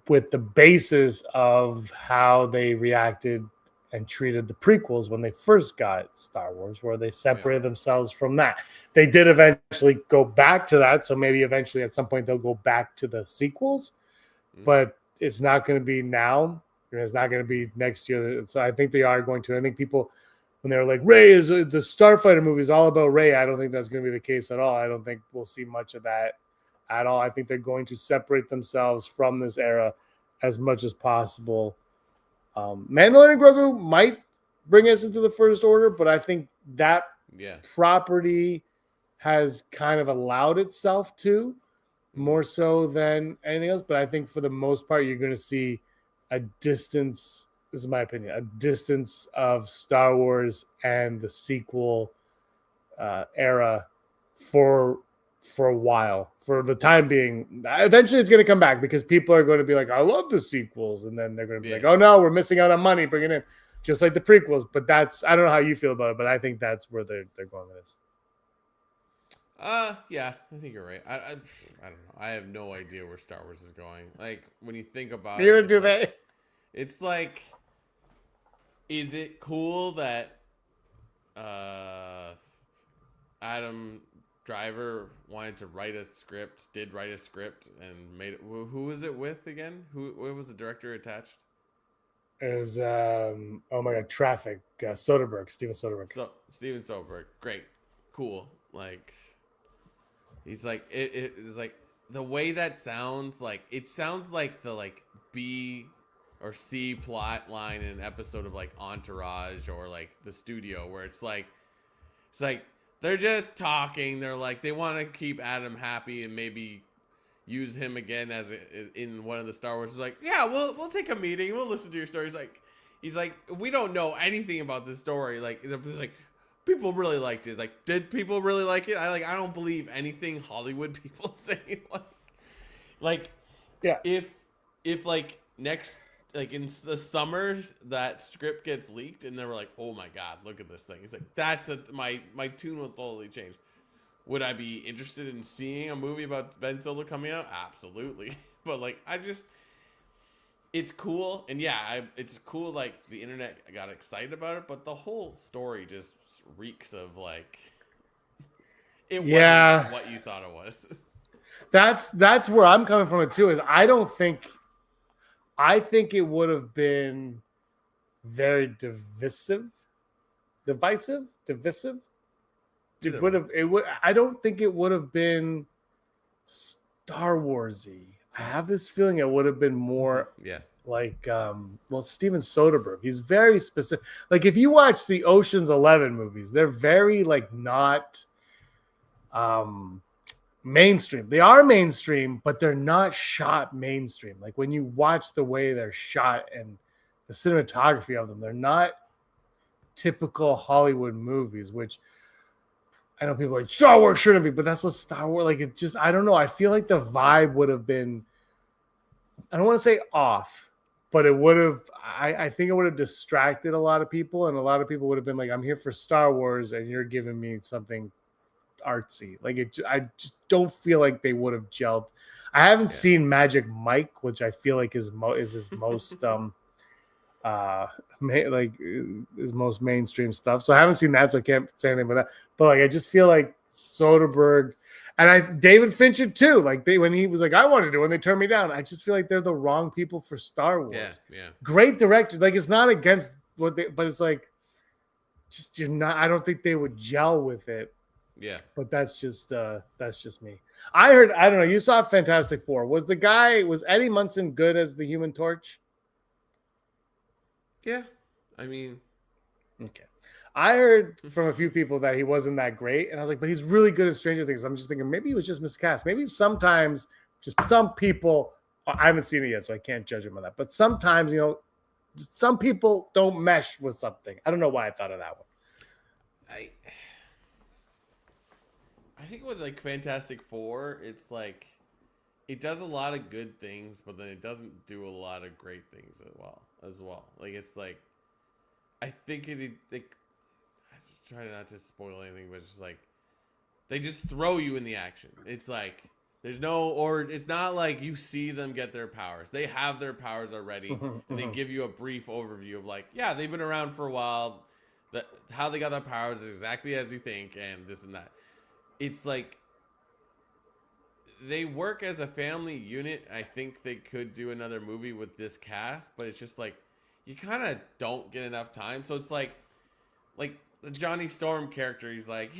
with the basis of how they reacted and treated the prequels when they first got Star Wars, where they separated themselves from that. They did eventually go back to that, so maybe eventually at some point they'll go back to the sequels, but it's not going to be now, and it's not going to be next year. So I think they are going to. I think people, when they were like, Rey is the Starfighter movie is all about Rey, I don't think that's going to be the case at all. I don't think we'll see much of that at all. I think they're going to separate themselves from this era as much as possible. Mandalorian and Grogu might bring us into the First Order, but I think that property has kind of allowed itself to more so than anything else. But I think for the most part, you're going to see a distance. This is my opinion, a distance of Star Wars and the sequel era for a while, for the time being. Eventually it's going to come back because people are going to be like, I love the sequels. And then they're going to be like, oh no, we're missing out on money, bring it in. Just like the prequels. But that's, I don't know how you feel about it, but I think that's where they're going with this. Yeah, I think you're right. I don't know. I have no idea where Star Wars is going. Like, when you think about neither do they. It's like, is it cool that Adam Driver wanted to write a script, and made it? Who was it with again? What was the director attached? It was oh my god, Traffic. Soderbergh, Steven Soderbergh. So Steven Soderbergh, great, cool. Like, he's like it is like the way that sounds like it sounds like the like B or C plot line in an episode of like Entourage or like The Studio, where it's like they're just talking. They're like, they want to keep Adam happy and maybe use him again as in one of the Star Wars. It's like, yeah, we'll take a meeting. We'll listen to your story. He's like, we don't know anything about this story. Like, people really liked it. It's like, did people really like it? I don't believe anything Hollywood people say. If like next, like in the summers, that script gets leaked and they were like, oh my god, look at this thing. It's like, my tune will totally change. Would I be interested in seeing a movie about Ben Solo coming out? Absolutely. But like, it's cool. And yeah, it's cool. Like, the internet got excited about it, but the whole story just reeks of like, it wasn't what you thought it was. That's where I'm coming from it too, is I think it would have been very divisive. I don't think it would have been Star Warsy. I have this feeling it would have been more like Steven Soderbergh. He's very specific. Like if you watch the Ocean's 11 movies, they're very like not mainstream. They are mainstream, but they're not shot mainstream. Like when you watch the way they're shot and the cinematography of them, they're not typical Hollywood movies, which I know people are like Star Wars shouldn't be, but that's what Star Wars, like it just, I don't know. I feel like the vibe would have been, I don't want to say off, but it would have, I think it would have distracted a lot of people, and a lot of people would have been like, I'm here for Star Wars and you're giving me something artsy. Like I just don't feel like they would have gelled. I haven't seen Magic Mike, which I feel like is his most his most mainstream stuff. So I haven't seen that, so I can't say anything about that. But like I just feel like Soderbergh and David Fincher too. Like when he was like, I wanted to do it, and they turned me down. I just feel like they're the wrong people for Star Wars. Yeah. Great director. Like it's not against what they, but it's like just you're not. I don't think they would gel with it. Yeah. But that's just me. I heard, I don't know, you saw Fantastic Four. Was Eddie Munson good as the Human Torch? Yeah. I mean, okay. I heard from a few people that he wasn't that great, and I was like, but he's really good at Stranger Things. I'm just thinking maybe he was just miscast. Maybe sometimes just some people, I haven't seen it yet, so I can't judge him on that. But sometimes, some people don't mesh with something. I don't know why I thought of that one. I think with like Fantastic Four, it's like it does a lot of good things, but then it doesn't do a lot of great things as well. Like it's like I think I try not to spoil anything, but it's just like they just throw you in the action. It's like it's not like you see them get their powers. They have their powers already, and they give you a brief overview of like, yeah, they've been around for a while. How they got their powers is exactly as you think, and this and that. It's like they work as a family unit. I think they could do another movie with this cast, but it's just like you kind of don't get enough time. So it's like the Johnny Storm character. He's like,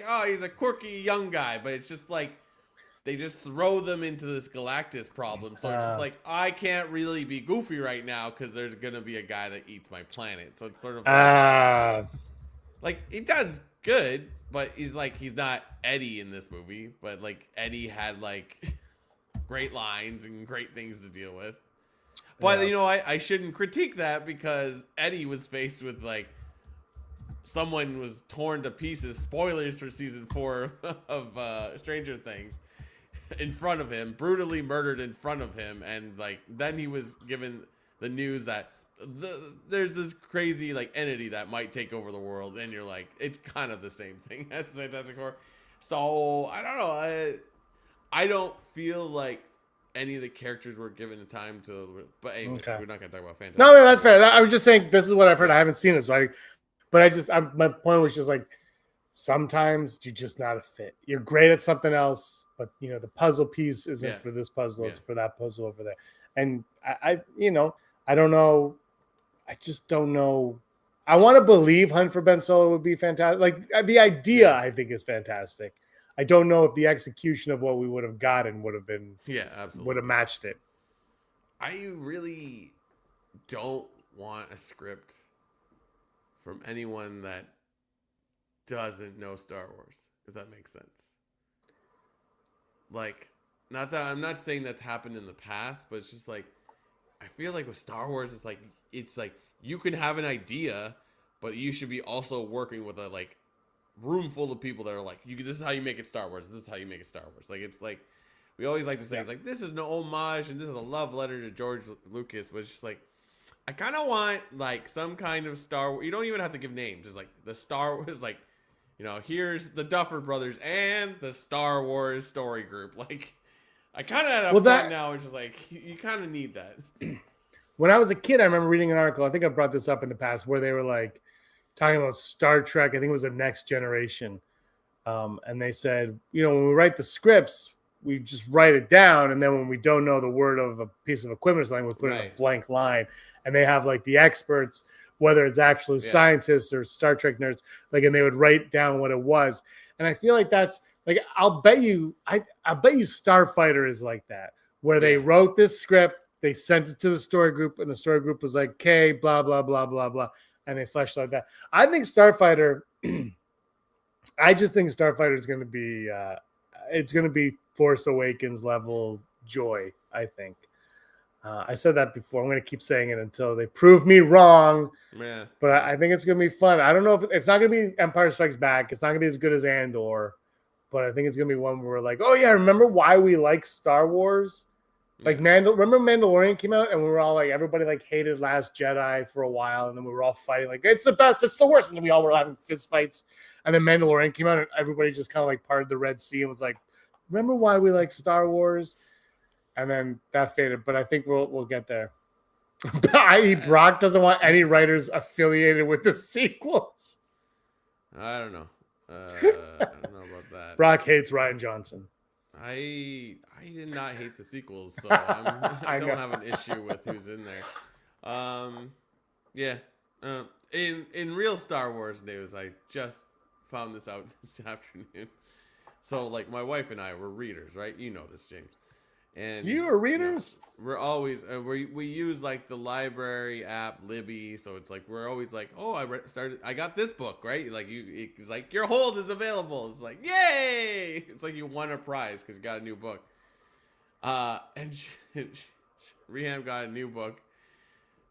oh, he's a quirky young guy, but it's just like they just throw them into this Galactus problem. So it's just like I can't really be goofy right now because there's gonna be a guy that eats my planet. So it's sort of like he does good. But he's not Eddie in this movie. But like Eddie had like great lines and great things to deal with. But I shouldn't critique that because Eddie was faced with like someone was torn to pieces. Spoilers for season 4 of Stranger Things in front of him, brutally murdered in front of him, and like then he was given the news that there's this crazy like entity that might take over the world, and you're like, it's kind of the same thing as Fantastic Four. So I don't know. I don't feel like any of the characters were given the time to. But anyways, we're not gonna talk about Fantastic. No, that's fair. I was just saying this is what I've heard. I haven't seen it, so my point was just like sometimes you're just not a fit. You're great at something else, but the puzzle piece isn't for this puzzle. It's for that puzzle over there. And I don't know. I just don't know. I want to believe Hunt for Ben Solo would be fantastic. Like the idea, I think, is fantastic. I don't know if the execution of what we would have gotten would have been, absolutely, would have matched it. I really don't want a script from anyone that doesn't know Star Wars, if that makes sense. Like, not that I'm not saying that's happened in the past, but it's just like I feel like with Star Wars, it's like you can have an idea, but you should be also working with a like room full of people that are like, this is how you make it Star Wars. This is how you make it Star Wars. Like it's like we always like to say it's like this is an homage and this is a love letter to George Lucas, but it's just like I kind of want like some kind of Star Wars. You don't even have to give names. It's like the Star Wars, like here's the Duffer Brothers and the Star Wars story group. Like I kind of at a point now, it's just like you kind of need that. When I was a kid, I remember reading an article. I think I brought this up in the past where they were like talking about Star Trek. I think it was The Next Generation. And they said, when we write the scripts, we just write it down. And then when we don't know the word of a piece of equipment or something, we put it in a blank line. And they have like the experts, whether it's actually scientists or Star Trek nerds, like, and they would write down what it was. And I feel like that's like, I bet you Starfighter is like that, where they wrote this script. they sent it to the story group, and the story group was like, "Okay, blah blah blah blah blah," and they fleshed like that. I think Starfighter. I just think Starfighter is going to be. It's going to be Force Awakens level joy. I think. I said that before. I'm going to keep saying it until they prove me wrong. Yeah. But I think it's going to be fun. I don't know if it's not going to be Empire Strikes Back. It's not going to be as good as Andor. But I think it's going to be one where we're like, oh, yeah, remember why we like Star Wars? Like, remember Mandalorian came out and we were all like, everybody like hated Last Jedi for a while. And then we were all fighting like, it's the best, it's the worst. And then we all were having fist fights. And then Mandalorian came out and everybody just kind of like parted the Red Sea and was like, remember why we like Star Wars? And then that faded, but I think we'll get there. I.e. Brock doesn't want any writers affiliated with the sequels. I don't know. I don't know about that. Brock hates Rian Johnson. I did not hate the sequels, so I don't have an issue with who's in there. Yeah. In real Star Wars news, I just found this out this afternoon. So, like, my wife and I were readers, right? You know this, James. And you are readers? We're always we use like the library app Libby, so it's like we're always like, oh, I got this book, right? Like it's like your hold is available. It's like, yay! It's like you won a prize because you got a new book. And Reham got a new book,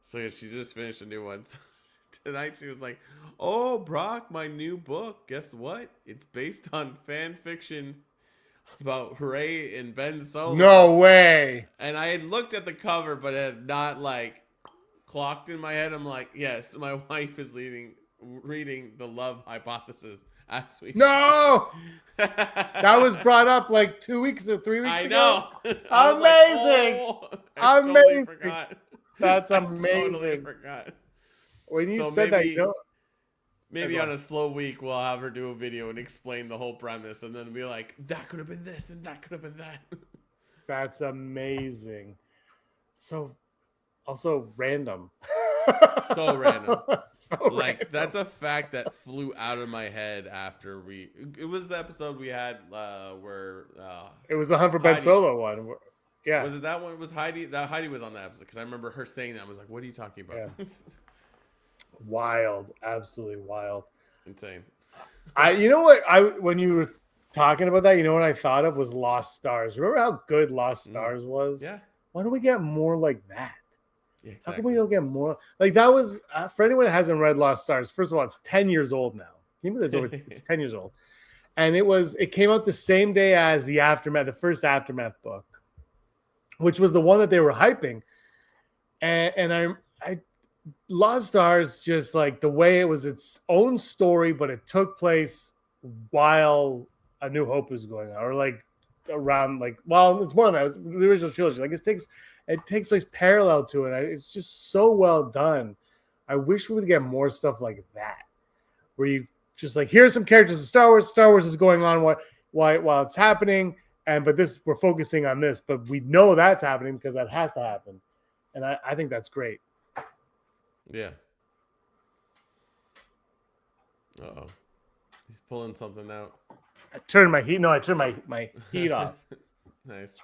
so she just finished a new one. So tonight she was like, oh, Brock, my new book. Guess what? It's based on fan fiction about Rey and Ben Solo. No way. And I had looked at the cover, but it had not like clocked in my head. I'm like, yes, my wife is reading The Love Hypothesis as we No. That was brought up like 2 weeks or 3 weeks ago. I know. Amazing. Like, I amazing. totally forgot. That's I amazing. totally forgot. When you So said maybe- that, Maybe on a slow week, we'll have her do a video and explain the whole premise, and then be like, that could have been this, and that could have been that. that's amazing. So, also random. So random. So Like, random. that's a fact that flew out of my head after it was the episode we had where... It was the Hunt for Ben Heidi. Solo one. Yeah. Was it that one? Was Heidi? Heidi was on that episode, because I remember her saying that. I was like, what are you talking about? Yeah. Wild. Absolutely wild. Insane. You know what? When you were talking about that, you know what I thought of was Lost Stars. Remember how good Lost Stars was? Yeah. Why don't we get more like that? Yeah, How exactly. come we don't get more? Like that was for anyone that hasn't read Lost Stars. First of all, it's 10 years old now. Can you believe it's 10 years old, and it came out the same day as the Aftermath, the first Aftermath book, which was the one that they were hyping, and I Lost Stars, just like the way it was its own story, but it took place while A New Hope was going on, or like around like, well, it's more than that. It was the original trilogy. Like it takes place parallel to it. It's just so well done. I wish we would get more stuff like that, where you just like, here's some characters of Star Wars. Star Wars is going on while it's happening, but we're focusing on this, but we know that's happening because that has to happen, and I think that's great. Yeah. Uh-oh. He's pulling something out. I turned my heat off. Nice.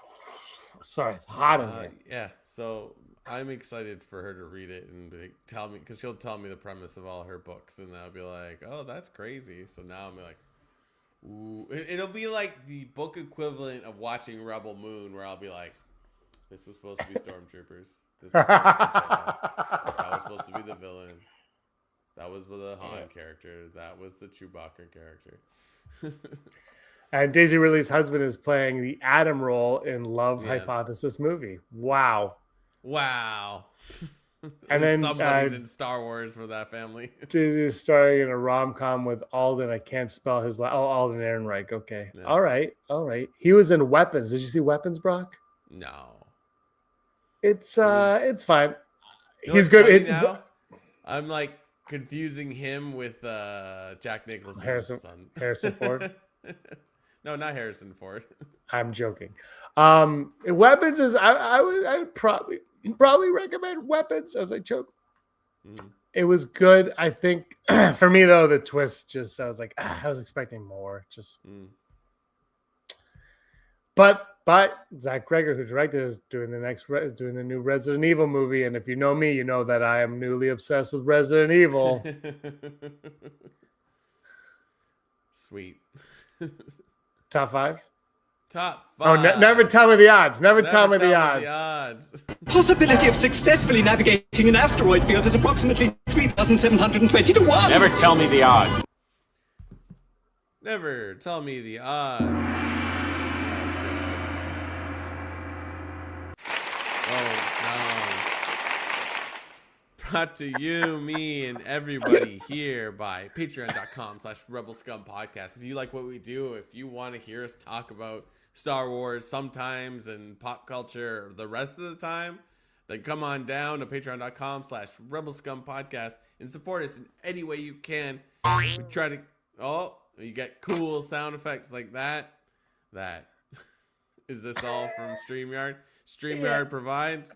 Sorry, it's hot in here. Yeah, so I'm excited for her to read it and tell me, because she'll tell me the premise of all her books, and I'll be like, oh, that's crazy. So now I'm like, ooh. It'll be like the book equivalent of watching Rebel Moon, where I'll be like, this was supposed to be stormtroopers. This was supposed to be Jedi. That was supposed to be the villain. That was the Han character. That was the Chewbacca character. And Daisy Ridley's husband is playing the Adam role in Love Hypothesis movie. Wow. And then somebody's in Star Wars for that family. Daisy's starring in a rom-com with Alden. I can't spell his last. Oh, Alden Ehrenreich. Okay. Yeah. All right. He was in Weapons. Did you see Weapons, Brock? No. It's fine. You know He's what's good. funny It's now? I'm like confusing him with Jack Nicholson's son. Harrison Ford. No, not Harrison Ford. I'm joking. Weapons is I would probably recommend Weapons as I choke. It was good. I think for me though, the twist just I was like, I was expecting more. But But Zach Kreger, who directed it, is doing the new Resident Evil movie. And if you know me, you know that I am newly obsessed with Resident Evil. Sweet. Top 5? Top 5. Oh, never tell me the odds. Never tell me the odds. Possibility of successfully navigating an asteroid field is approximately 3,720 to 1. Never tell me the odds. Never tell me the odds. Brought to you, me, and everybody here by patreon.com/rebelscumpodcast. If you like what we do, if you want to hear us talk about Star Wars sometimes and pop culture the rest of the time, then come on down to patreon.com/rebelscumpodcast and support us in any way you can. We try to, you get cool sound effects like that. Is this all from StreamYard? StreamYard provides.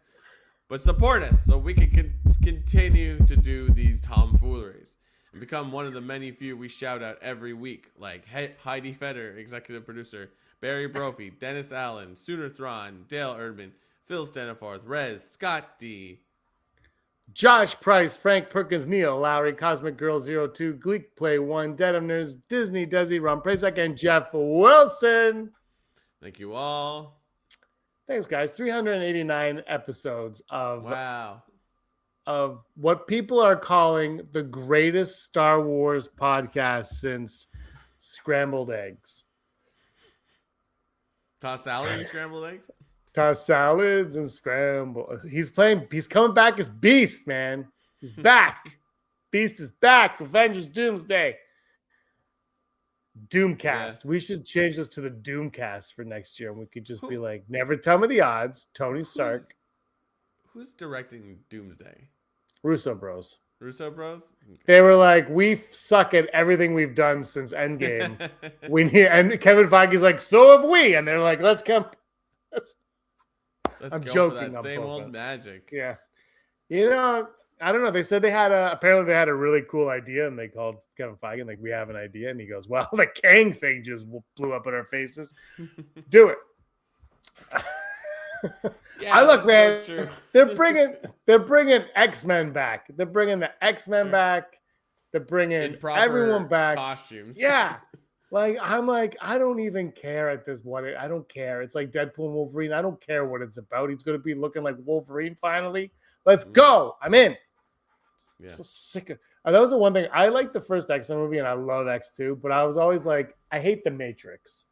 But support us so we can continue to do these tomfooleries and become one of the many few we shout out every week, like Heidi Feder, executive producer, Barry Brophy, Dennis Allen, Sooner Thrawn, Dale Erdman, Phil Staniforth, Rez, Scott D, Josh Price, Frank Perkins, Neil Lowry, Cosmic Girl 02, Gleek Play 1, Dedemners, Disney Desi, Ron Prasek, and Jeff Wilson. Thank you all. Thanks, guys. 389 episodes of what people are calling the greatest Star Wars podcast since Scrambled Eggs. Toss salad and scrambled eggs? Toss salads and scramble. He's coming back as Beast, man. He's back. Beast is back. Avengers Doomsday. Doomcast. Yeah. We should change this to the Doomcast for next year. And we could just be like, never tell me the odds. Tony Stark. Who's directing Doomsday? Russo Bros. Russo Bros? Okay. They were like, we suck at everything we've done since Endgame. And Kevin Feige's like, so have we. And they're like, let's come. I'm go joking. For that same old magic. Yeah. You know, I don't know. They said apparently they had a really cool idea, and they called Kevin Feige and like, we have an idea. And he goes, well, the Kang thing just blew up in our faces. Do it. Yeah, look, man. So they're bringing X-Men back. They're bringing the X-Men back. They're bringing everyone back. Costumes. Yeah. I'm like, I don't even care at this point. I don't care. It's like Deadpool and Wolverine. I don't care what it's about. He's going to be looking like Wolverine finally. Let's go. I'm in. Yeah. So sick of that was the one thing. I like the first X-Men movie and I love X2, but I was always like, I hate the Matrix.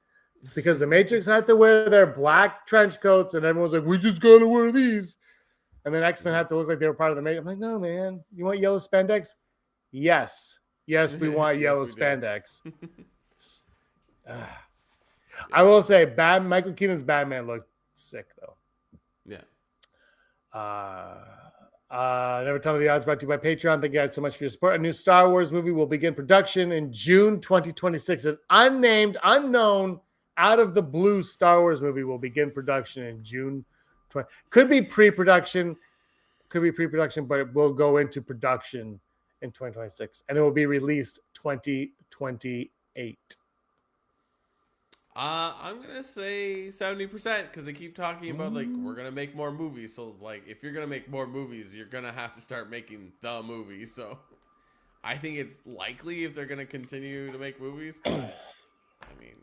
Because the Matrix had to wear their black trench coats and everyone's like, we just gotta wear these. And then X-Men had to look like they were part of the Matrix. I'm like, no, man. You want yellow spandex? Yes. Yes, we want yellow spandex. I will say, Michael Keaton's Batman looked sick, though. Yeah. Never Tell Me the Odds, brought to you by Patreon. Thank you guys so much for your support. A new Star Wars movie will begin production in June 2026. An unnamed, unknown, out of the blue Star Wars movie will begin production in June 20. Could be pre-production, but it will go into production in 2026, and it will be released 2028. I'm gonna say 70% because they keep talking about like we're gonna make more movies. So like if you're gonna make more movies, you're gonna have to start making the movies. So I think it's likely if they're gonna continue to make movies. But, I mean,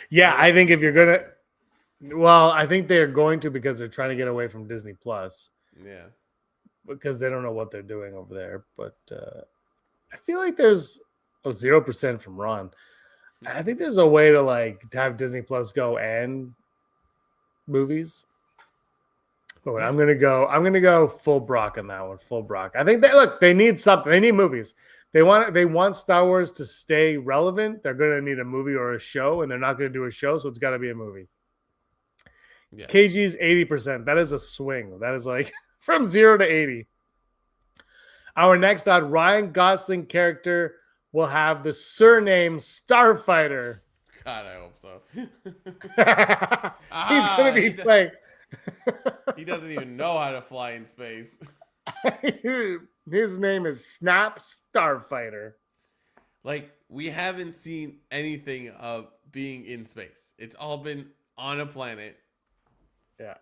yeah, I think if you're gonna, well, I think they're going to because they're trying to get away from Disney Plus. Yeah, because they don't know what they're doing over there. But I feel like there's 0% from Ron. I think there's a way to have Disney Plus go and movies. But I'm gonna go full Brock on that one. Full Brock. I think they need something. They need movies. They want Star Wars to stay relevant. They're gonna need a movie or a show, and they're not gonna do a show, so it's gotta be a movie. Yeah. KG's 80%. That is a swing. That is like from 0 to 80. Our next odd Ryan Gosling character will have the surname Starfighter. God, I hope so. He's going to be playing. He doesn't even know how to fly in space. His name is Snap Starfighter. Like, we haven't seen anything of being in space. It's all been on a planet. Yeah.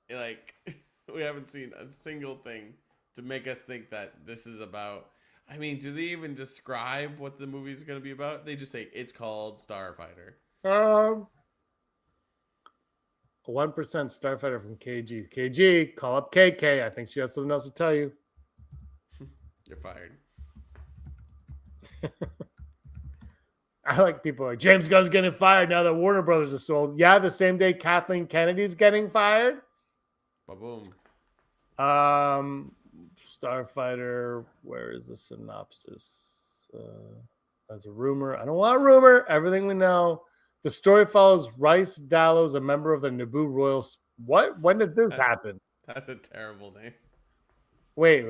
Like, we haven't seen a single thing to make us think that this is about. I mean, do they even describe what the movie is going to be about? They just say it's called Starfighter. 1% Starfighter from KG. KG, call up KK. I think she has something else to tell you. You're fired. I like people like James Gunn's getting fired now that Warner Brothers is sold. Yeah, the same day Kathleen Kennedy's getting fired. Ba-boom. Starfighter, where is the synopsis? That's a rumor. I don't want a rumor. Everything we know. The story follows Rice Dallows, a member of the Naboo Royals. What? When did this happen? That's a terrible name. Wait.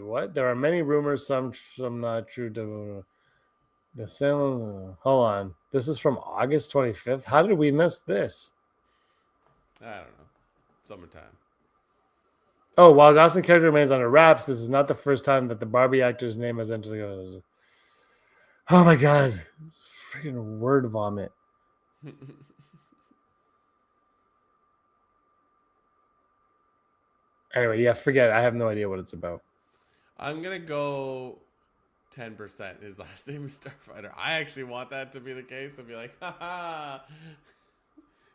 What? There are many rumors, some not true. The sales. Hold on. This is from August 25th. How did we miss this? I don't know. Summertime. Oh, while Gosling character remains under wraps, this is not the first time that the Barbie actor's name has entered the. Oh my god. It's freaking word vomit. Anyway, yeah, forget it. I have no idea what it's about. I'm going to go 10%. His last name is Starfighter. I actually want that to be the case. I'd be like, haha.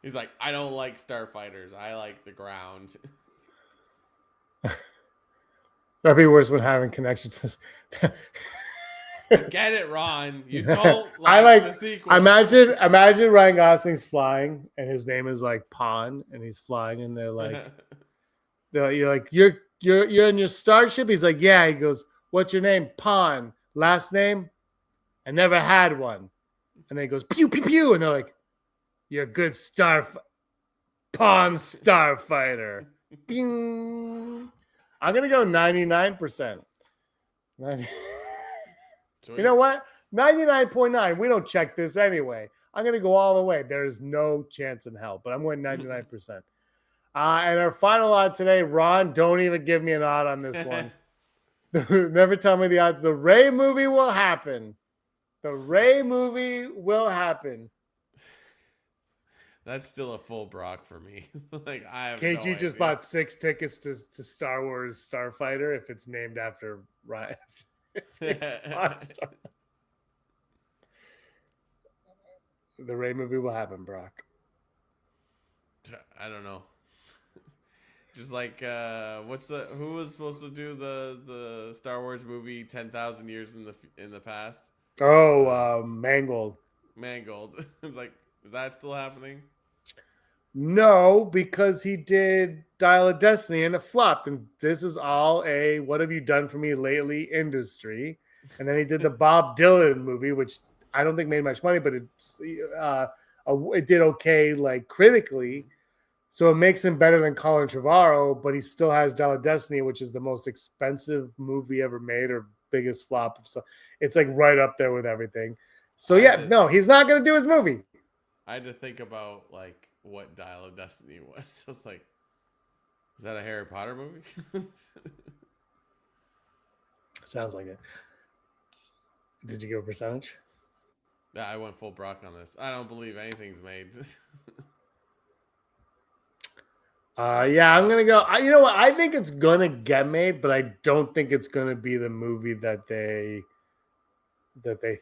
He's like, I don't like starfighters. I like the ground. That'd be worse when having connections. Get it, Ron. You don't like the sequel. Imagine Ryan Gosling's flying and his name is like Pawn and he's flying and they're like, you're like, you're in your starship. He's like, yeah. He goes, what's your name? Pawn. Last name? I never had one. And then he goes, pew pew pew, and they're like, you're a good Pawn starfighter. Bing. I'm gonna go 99%. 90. You know what? 99.9. We don't check this anyway. I'm going to go all the way. There's no chance in hell, but I'm going 99%. And our final odd today, Ron, don't even give me an odd on this one. Never tell me the odds. The Ray movie will happen. The Ray movie will happen. That's still a full Brock for me. Like I have KG no idea. just bought 6 tickets to Star Wars Starfighter if it's named after Ryan. The Ray movie will happen, Brock. I don't know. Just like who was supposed to do the Star Wars movie 10,000 years in the past? Oh, Mangold. It's like, is that still happening? No, because he did Dial of Destiny and it flopped. And this is all a what have you done for me lately industry. And then he did the Bob Dylan movie, which I don't think made much money, but it did okay, like critically. So it makes him better than Colin Trevorrow, but he still has Dial of Destiny, which is the most expensive movie ever made or biggest flop. So it's like right up there with everything. So no, he's not going to do his movie. I had to think about like what Dial of Destiny was. I was like, is that a Harry Potter movie? Sounds like it. Did you give a percentage? Yeah, I went full Brock on this. I don't believe anything's made. Yeah, I'm gonna go. You know what? I think it's gonna get made, but I don't think it's gonna be the movie that they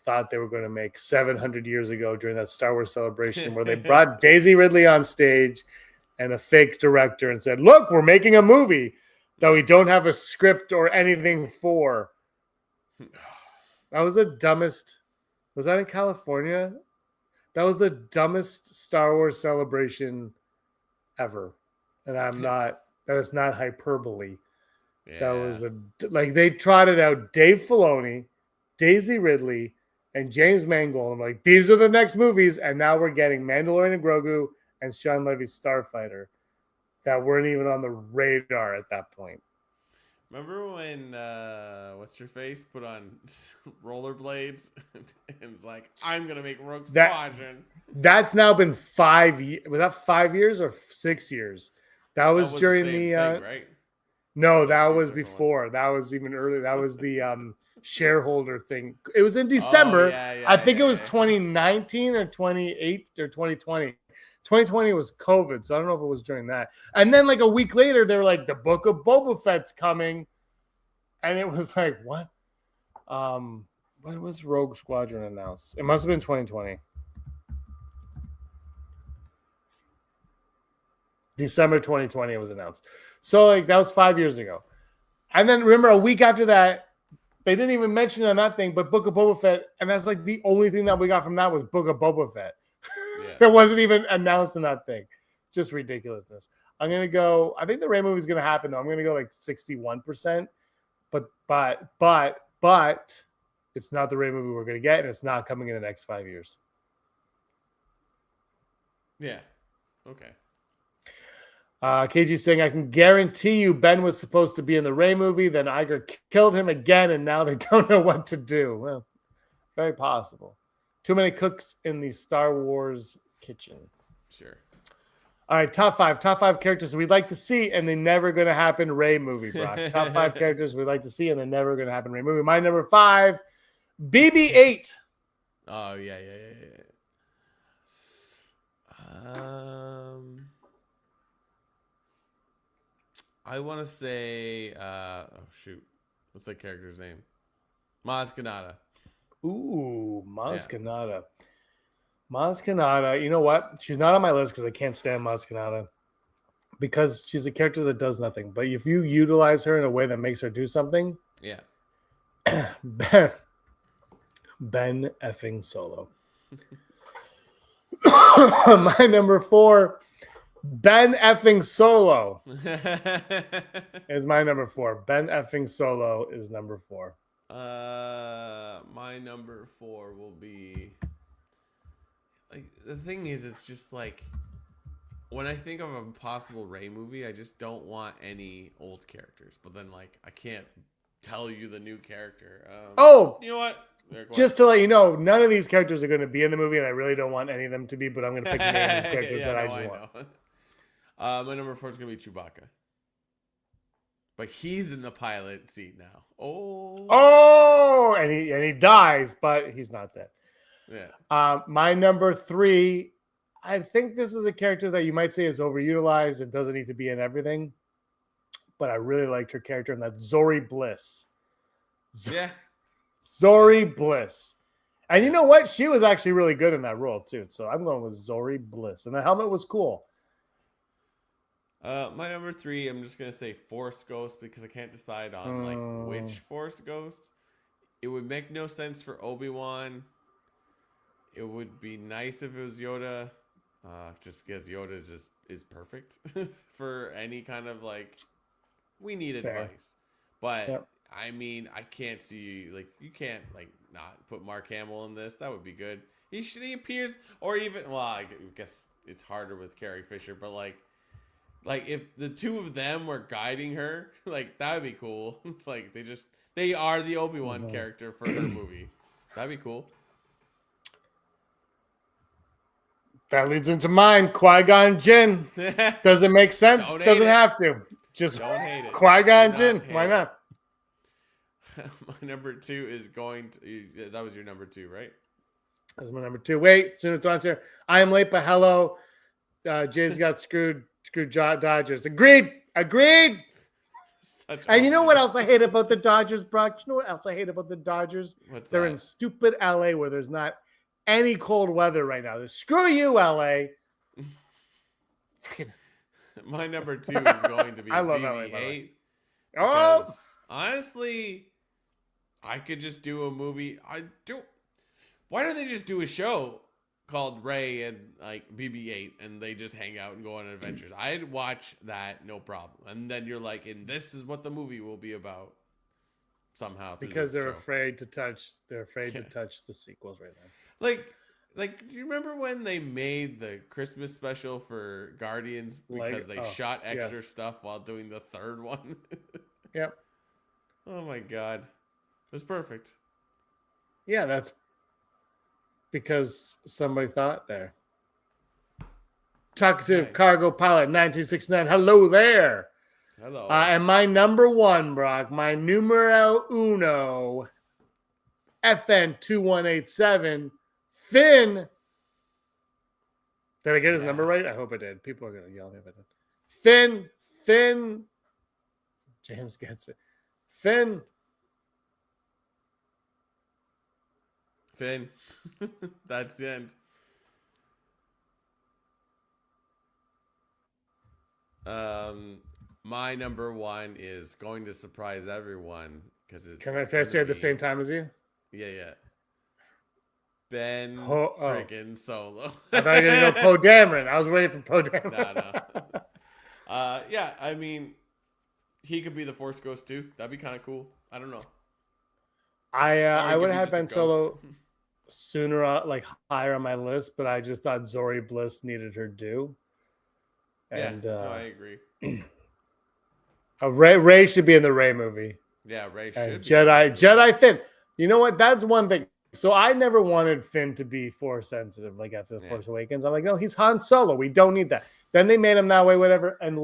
thought they were going to make 700 years ago during that Star Wars celebration where they brought Daisy Ridley on stage and a fake director and said, look, we're making a movie that we don't have a script or anything for. That was the dumbest. Was that in California? That was the dumbest Star Wars celebration ever. And that is not hyperbole. Yeah. That was they trotted out Dave Filoni, Daisy Ridley, and James Mangold. I'm like, these are the next movies, and now we're getting Mandalorian and Grogu and Sean Levy's Starfighter that weren't even on the radar at that point. Remember when what's your face put on rollerblades and was like, I'm gonna make Rogue Squadron? That's now been 5 years. Was that 5 years or 6 years? That was during the thing, right? No, that was before. That was even earlier. That was the shareholder thing. It was in December. I think it was 2019 or 28 or 2020. 2020 was COVID, so I don't know if it was during that. And then like a week later, they were like, the Book of Boba Fett's coming. And it was like, what? When was Rogue Squadron announced? It must have been 2020. December 2020 it was announced. So like that was 5 years ago. And then remember a week after that, they didn't even mention on that thing, but Book of Boba Fett, and that's like the only thing that we got from that was Book of Boba Fett. Yeah. That wasn't even announced in that thing. Just ridiculousness. I'm gonna go. I think the Rey movie is gonna happen though. I'm gonna go like 61%, but it's not the Rey movie we're gonna get, and it's not coming in the next 5 years. Yeah. Okay. KG saying, I can guarantee you Ben was supposed to be in the Rey movie, then Iger killed him again, and now they don't know what to do. Well, very possible. Too many cooks in the Star Wars kitchen. Sure. All right, top five characters we'd like to see in the never going to happen Rey movie, Brock. Top 5 characters we'd like to see in the never going to happen Rey movie. My number 5, BB-8. Oh, yeah. I want to say, what's that character's name? Maz Kanata. Ooh, Maz Kanata. Maz Kanata, you know what? She's not on my list because I can't stand Maz Kanata because she's a character that does nothing. But if you utilize her in a way that makes her do something, yeah. Ben effing Solo. My number 4, Ben effing Solo is my number 4. Ben effing Solo is number 4. My number 4 will be like the thing is, it's just like when I think of a possible Rey movie, I just don't want any old characters. But then like I can't tell you the new character. You know what? Just to let you know, none of these characters are going to be in the movie, and I really don't want any of them to be. But I'm going to pick the names of characters that I just want. My number 4 is going to be Chewbacca. But he's in the pilot seat now. Oh, and he dies, but he's not dead. Yeah. My number 3, I think this is a character that you might say is overutilized and doesn't need to be in everything. But I really liked her character, and that's Zori Bliss. Yeah. Zori Bliss. And you know what? She was actually really good in that role, too. So I'm going with Zori Bliss. And the helmet was cool. My number 3, I'm just gonna say Force Ghost because I can't decide on like which Force Ghost. It would make no sense for Obi-Wan. It would be nice if it was Yoda, just because Yoda is perfect for any kind of like we need advice. But I mean, I can't see like you can't like not put Mark Hamill in this. That would be good. He appears, or even I guess it's harder with Carrie Fisher, but like if the two of them were guiding her, like that would be cool. Like they are the Obi-Wan character for her movie. That'd be cool. That leads into mine, Qui-Gon Jinn. Does it make sense? Doesn't have to. Just don't hate it. Qui-Gon Jinn. Why not? My number 2 is going to. That was your number 2, right? That's my number 2. Wait, soon as here. I am late, but hello. Jay's got screwed Dodgers. Agreed. And you know what else I hate about the Dodgers, Brock? You know what else I hate about the Dodgers? They're in stupid LA where there's not any cold weather right now. Screw you, LA. My number 2 is going to be I love BB-8. Oh, honestly, I could just do a movie. Why don't they just do a show called Rey and like BB-8 and they just hang out and go on adventures? I'd watch that, no problem. And then you're like, and this is what the movie will be about somehow. Because they're afraid to touch. They're afraid to touch the sequels right now. Like, do you remember when they made the Christmas special for Guardians because they shot extra stuff while doing the third one? Yep. Oh my God. It was perfect. Yeah, that's because somebody thought there. Talkative Cargo Pilot 1969. Hello there. Hello. And my number 1, Brock, my numero uno FN2187. Finn. Did I get his number right? I hope I did. People are going to yell at me if I did. Finn. James gets it. Finn. That's the end. My number one is going to surprise everyone because it's. Can I say at the same time as you? Yeah. Ben freaking Solo. I thought you were going to go Poe Dameron. I was waiting for Poe Dameron. No. Yeah, I mean, he could be the Force Ghost too. That'd be kind of cool. I don't know. I would have had Ben Solo sooner, like higher on my list, but I just thought Zori Bliss needed her due. And I agree. Ray should be in the Ray movie. Yeah, Ray should. Jedi Finn. You know what? That's one thing. So I never wanted Finn to be Force sensitive, like after the Force Awakens. I'm like, no, he's Han Solo. We don't need that. Then they made him that way, whatever. And the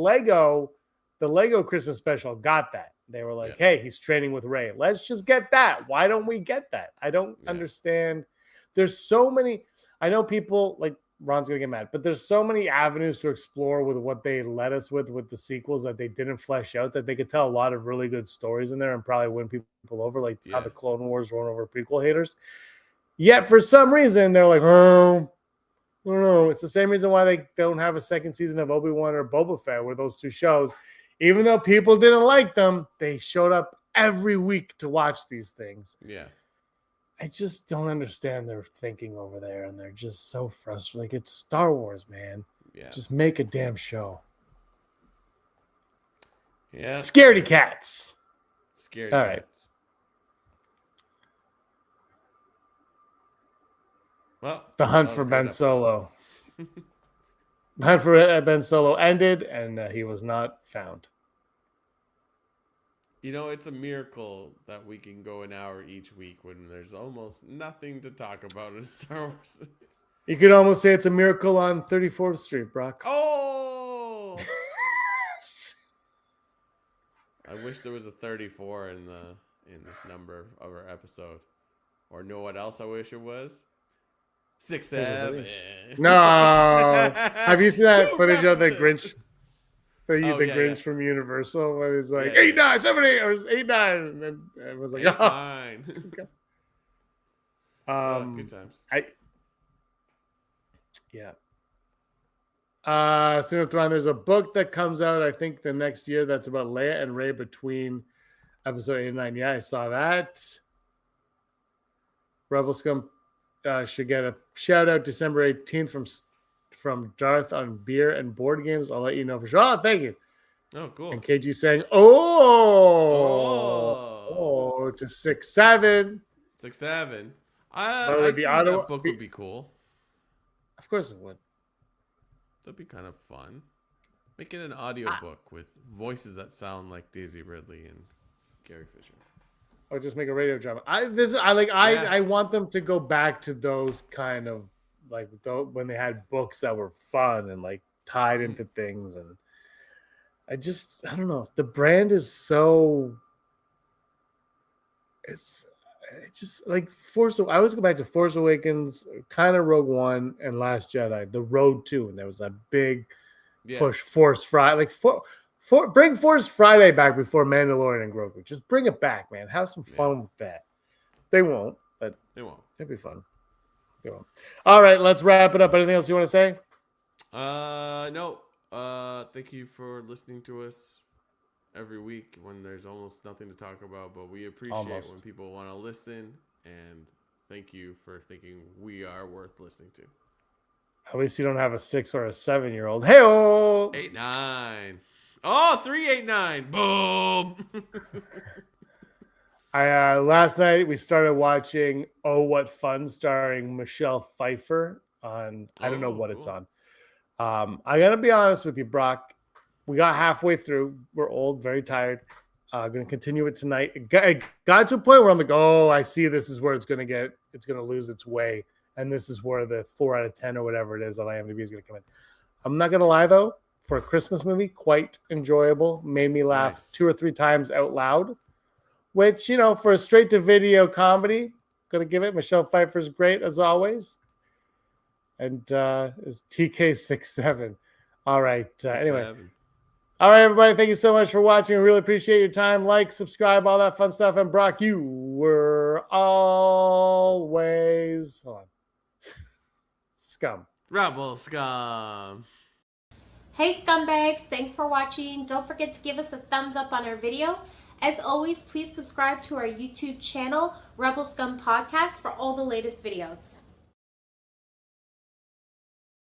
Lego Christmas special got that. They were like, hey, he's training with Ray. Let's just get that. Why don't we get that? I don't understand. There's so many. I know people like Ron's going to get mad, but there's so many avenues to explore with what they let us with the sequels that they didn't flesh out, that they could tell a lot of really good stories in there and probably win people over, like how the Clone Wars won over prequel haters. Yet for some reason, they're like, oh, I don't know. It's the same reason why they don't have a second season of Obi-Wan or Boba Fett, where those two shows, even though people didn't like them, they showed up every week to watch these things. Yeah. I just don't understand their thinking over there, and they're just so frustrated. Like, it's Star Wars, man. Yeah. Just make a damn show. Yeah. Scaredy cats. Scaredy All cats. right. Well, the hunt for Ben Solo. The hunt for Ben Solo ended, and he was not found. You know, it's a miracle that we can go an hour each week when there's almost nothing to talk about in Star Wars. You could almost say it's a miracle on 34th Street, Brock. Oh! I wish there was a 34 in this number of our episode. Or know what else I wish it was? 6-7. No. Have you seen that footage of the Grinch? The Grinch from Universal, where he's like 8, 9, 7, 8, or 8, 9, and then it was like 8, 9. Good times. Cinetron, there's a book that comes out, I think, the next year that's about Leia and Rey between episode 8 and 9. Yeah, I saw that. Rebel Scum should get a shout out December 18th from Darth on beer and board games. I'll let you know for sure. Oh, thank you. Oh, cool. And KG saying, to 6-7. 6-7. I think that book would be cool. Of course it would. That'd be kind of fun. Make it an audio book with voices that sound like Daisy Ridley and Gary Fisher. Or just make a radio drama. I want them to go back to those kind of like when they had books that were fun and like tied into things. And I don't know. The brand is so. It's just like Force. I always go back to Force Awakens, kind of Rogue One, and Last Jedi. The Road 2, and there was that big push. Force Friday, bring Force Friday back before Mandalorian and Grogu. Just bring it back, man. Have some fun with that. They won't, but it'd be fun. They won't. All right, let's wrap it up. Anything else you want to say? No. Thank you for listening to us every week when there's almost nothing to talk about, but we appreciate when people want to listen, and thank you for thinking we are worth listening to. At least you don't have a 6 or a 7-year-old. Hey-oh! 8, 9. Oh, 3, 8, 9. Boom. Last night we started watching Oh What Fun, starring Michelle Pfeiffer on. I don't know what it's on. I gotta be honest with you, Brock. We got halfway through. We're old, very tired. Going to continue it tonight. It got to a point where I'm like, oh, I see. This is where it's going to lose its way, and this is where the 4 out of 10 or whatever it is on IMDb is going to come in. I'm not going to lie though. For a Christmas movie, quite enjoyable. Made me laugh 2 or 3 times out loud, which, for a straight-to-video comedy, going to give it. Michelle Pfeiffer's great, as always. And it's TK67. All right. Anyway. All right, everybody. Thank you so much for watching. We really appreciate your time. Like, subscribe, all that fun stuff. And Brock, you were always Scum. Rebel Scum. Hey scumbags, thanks for watching. Don't forget to give us a thumbs up on our video. As always, please subscribe to our YouTube channel, Rebel Scum Podcast, for all the latest videos.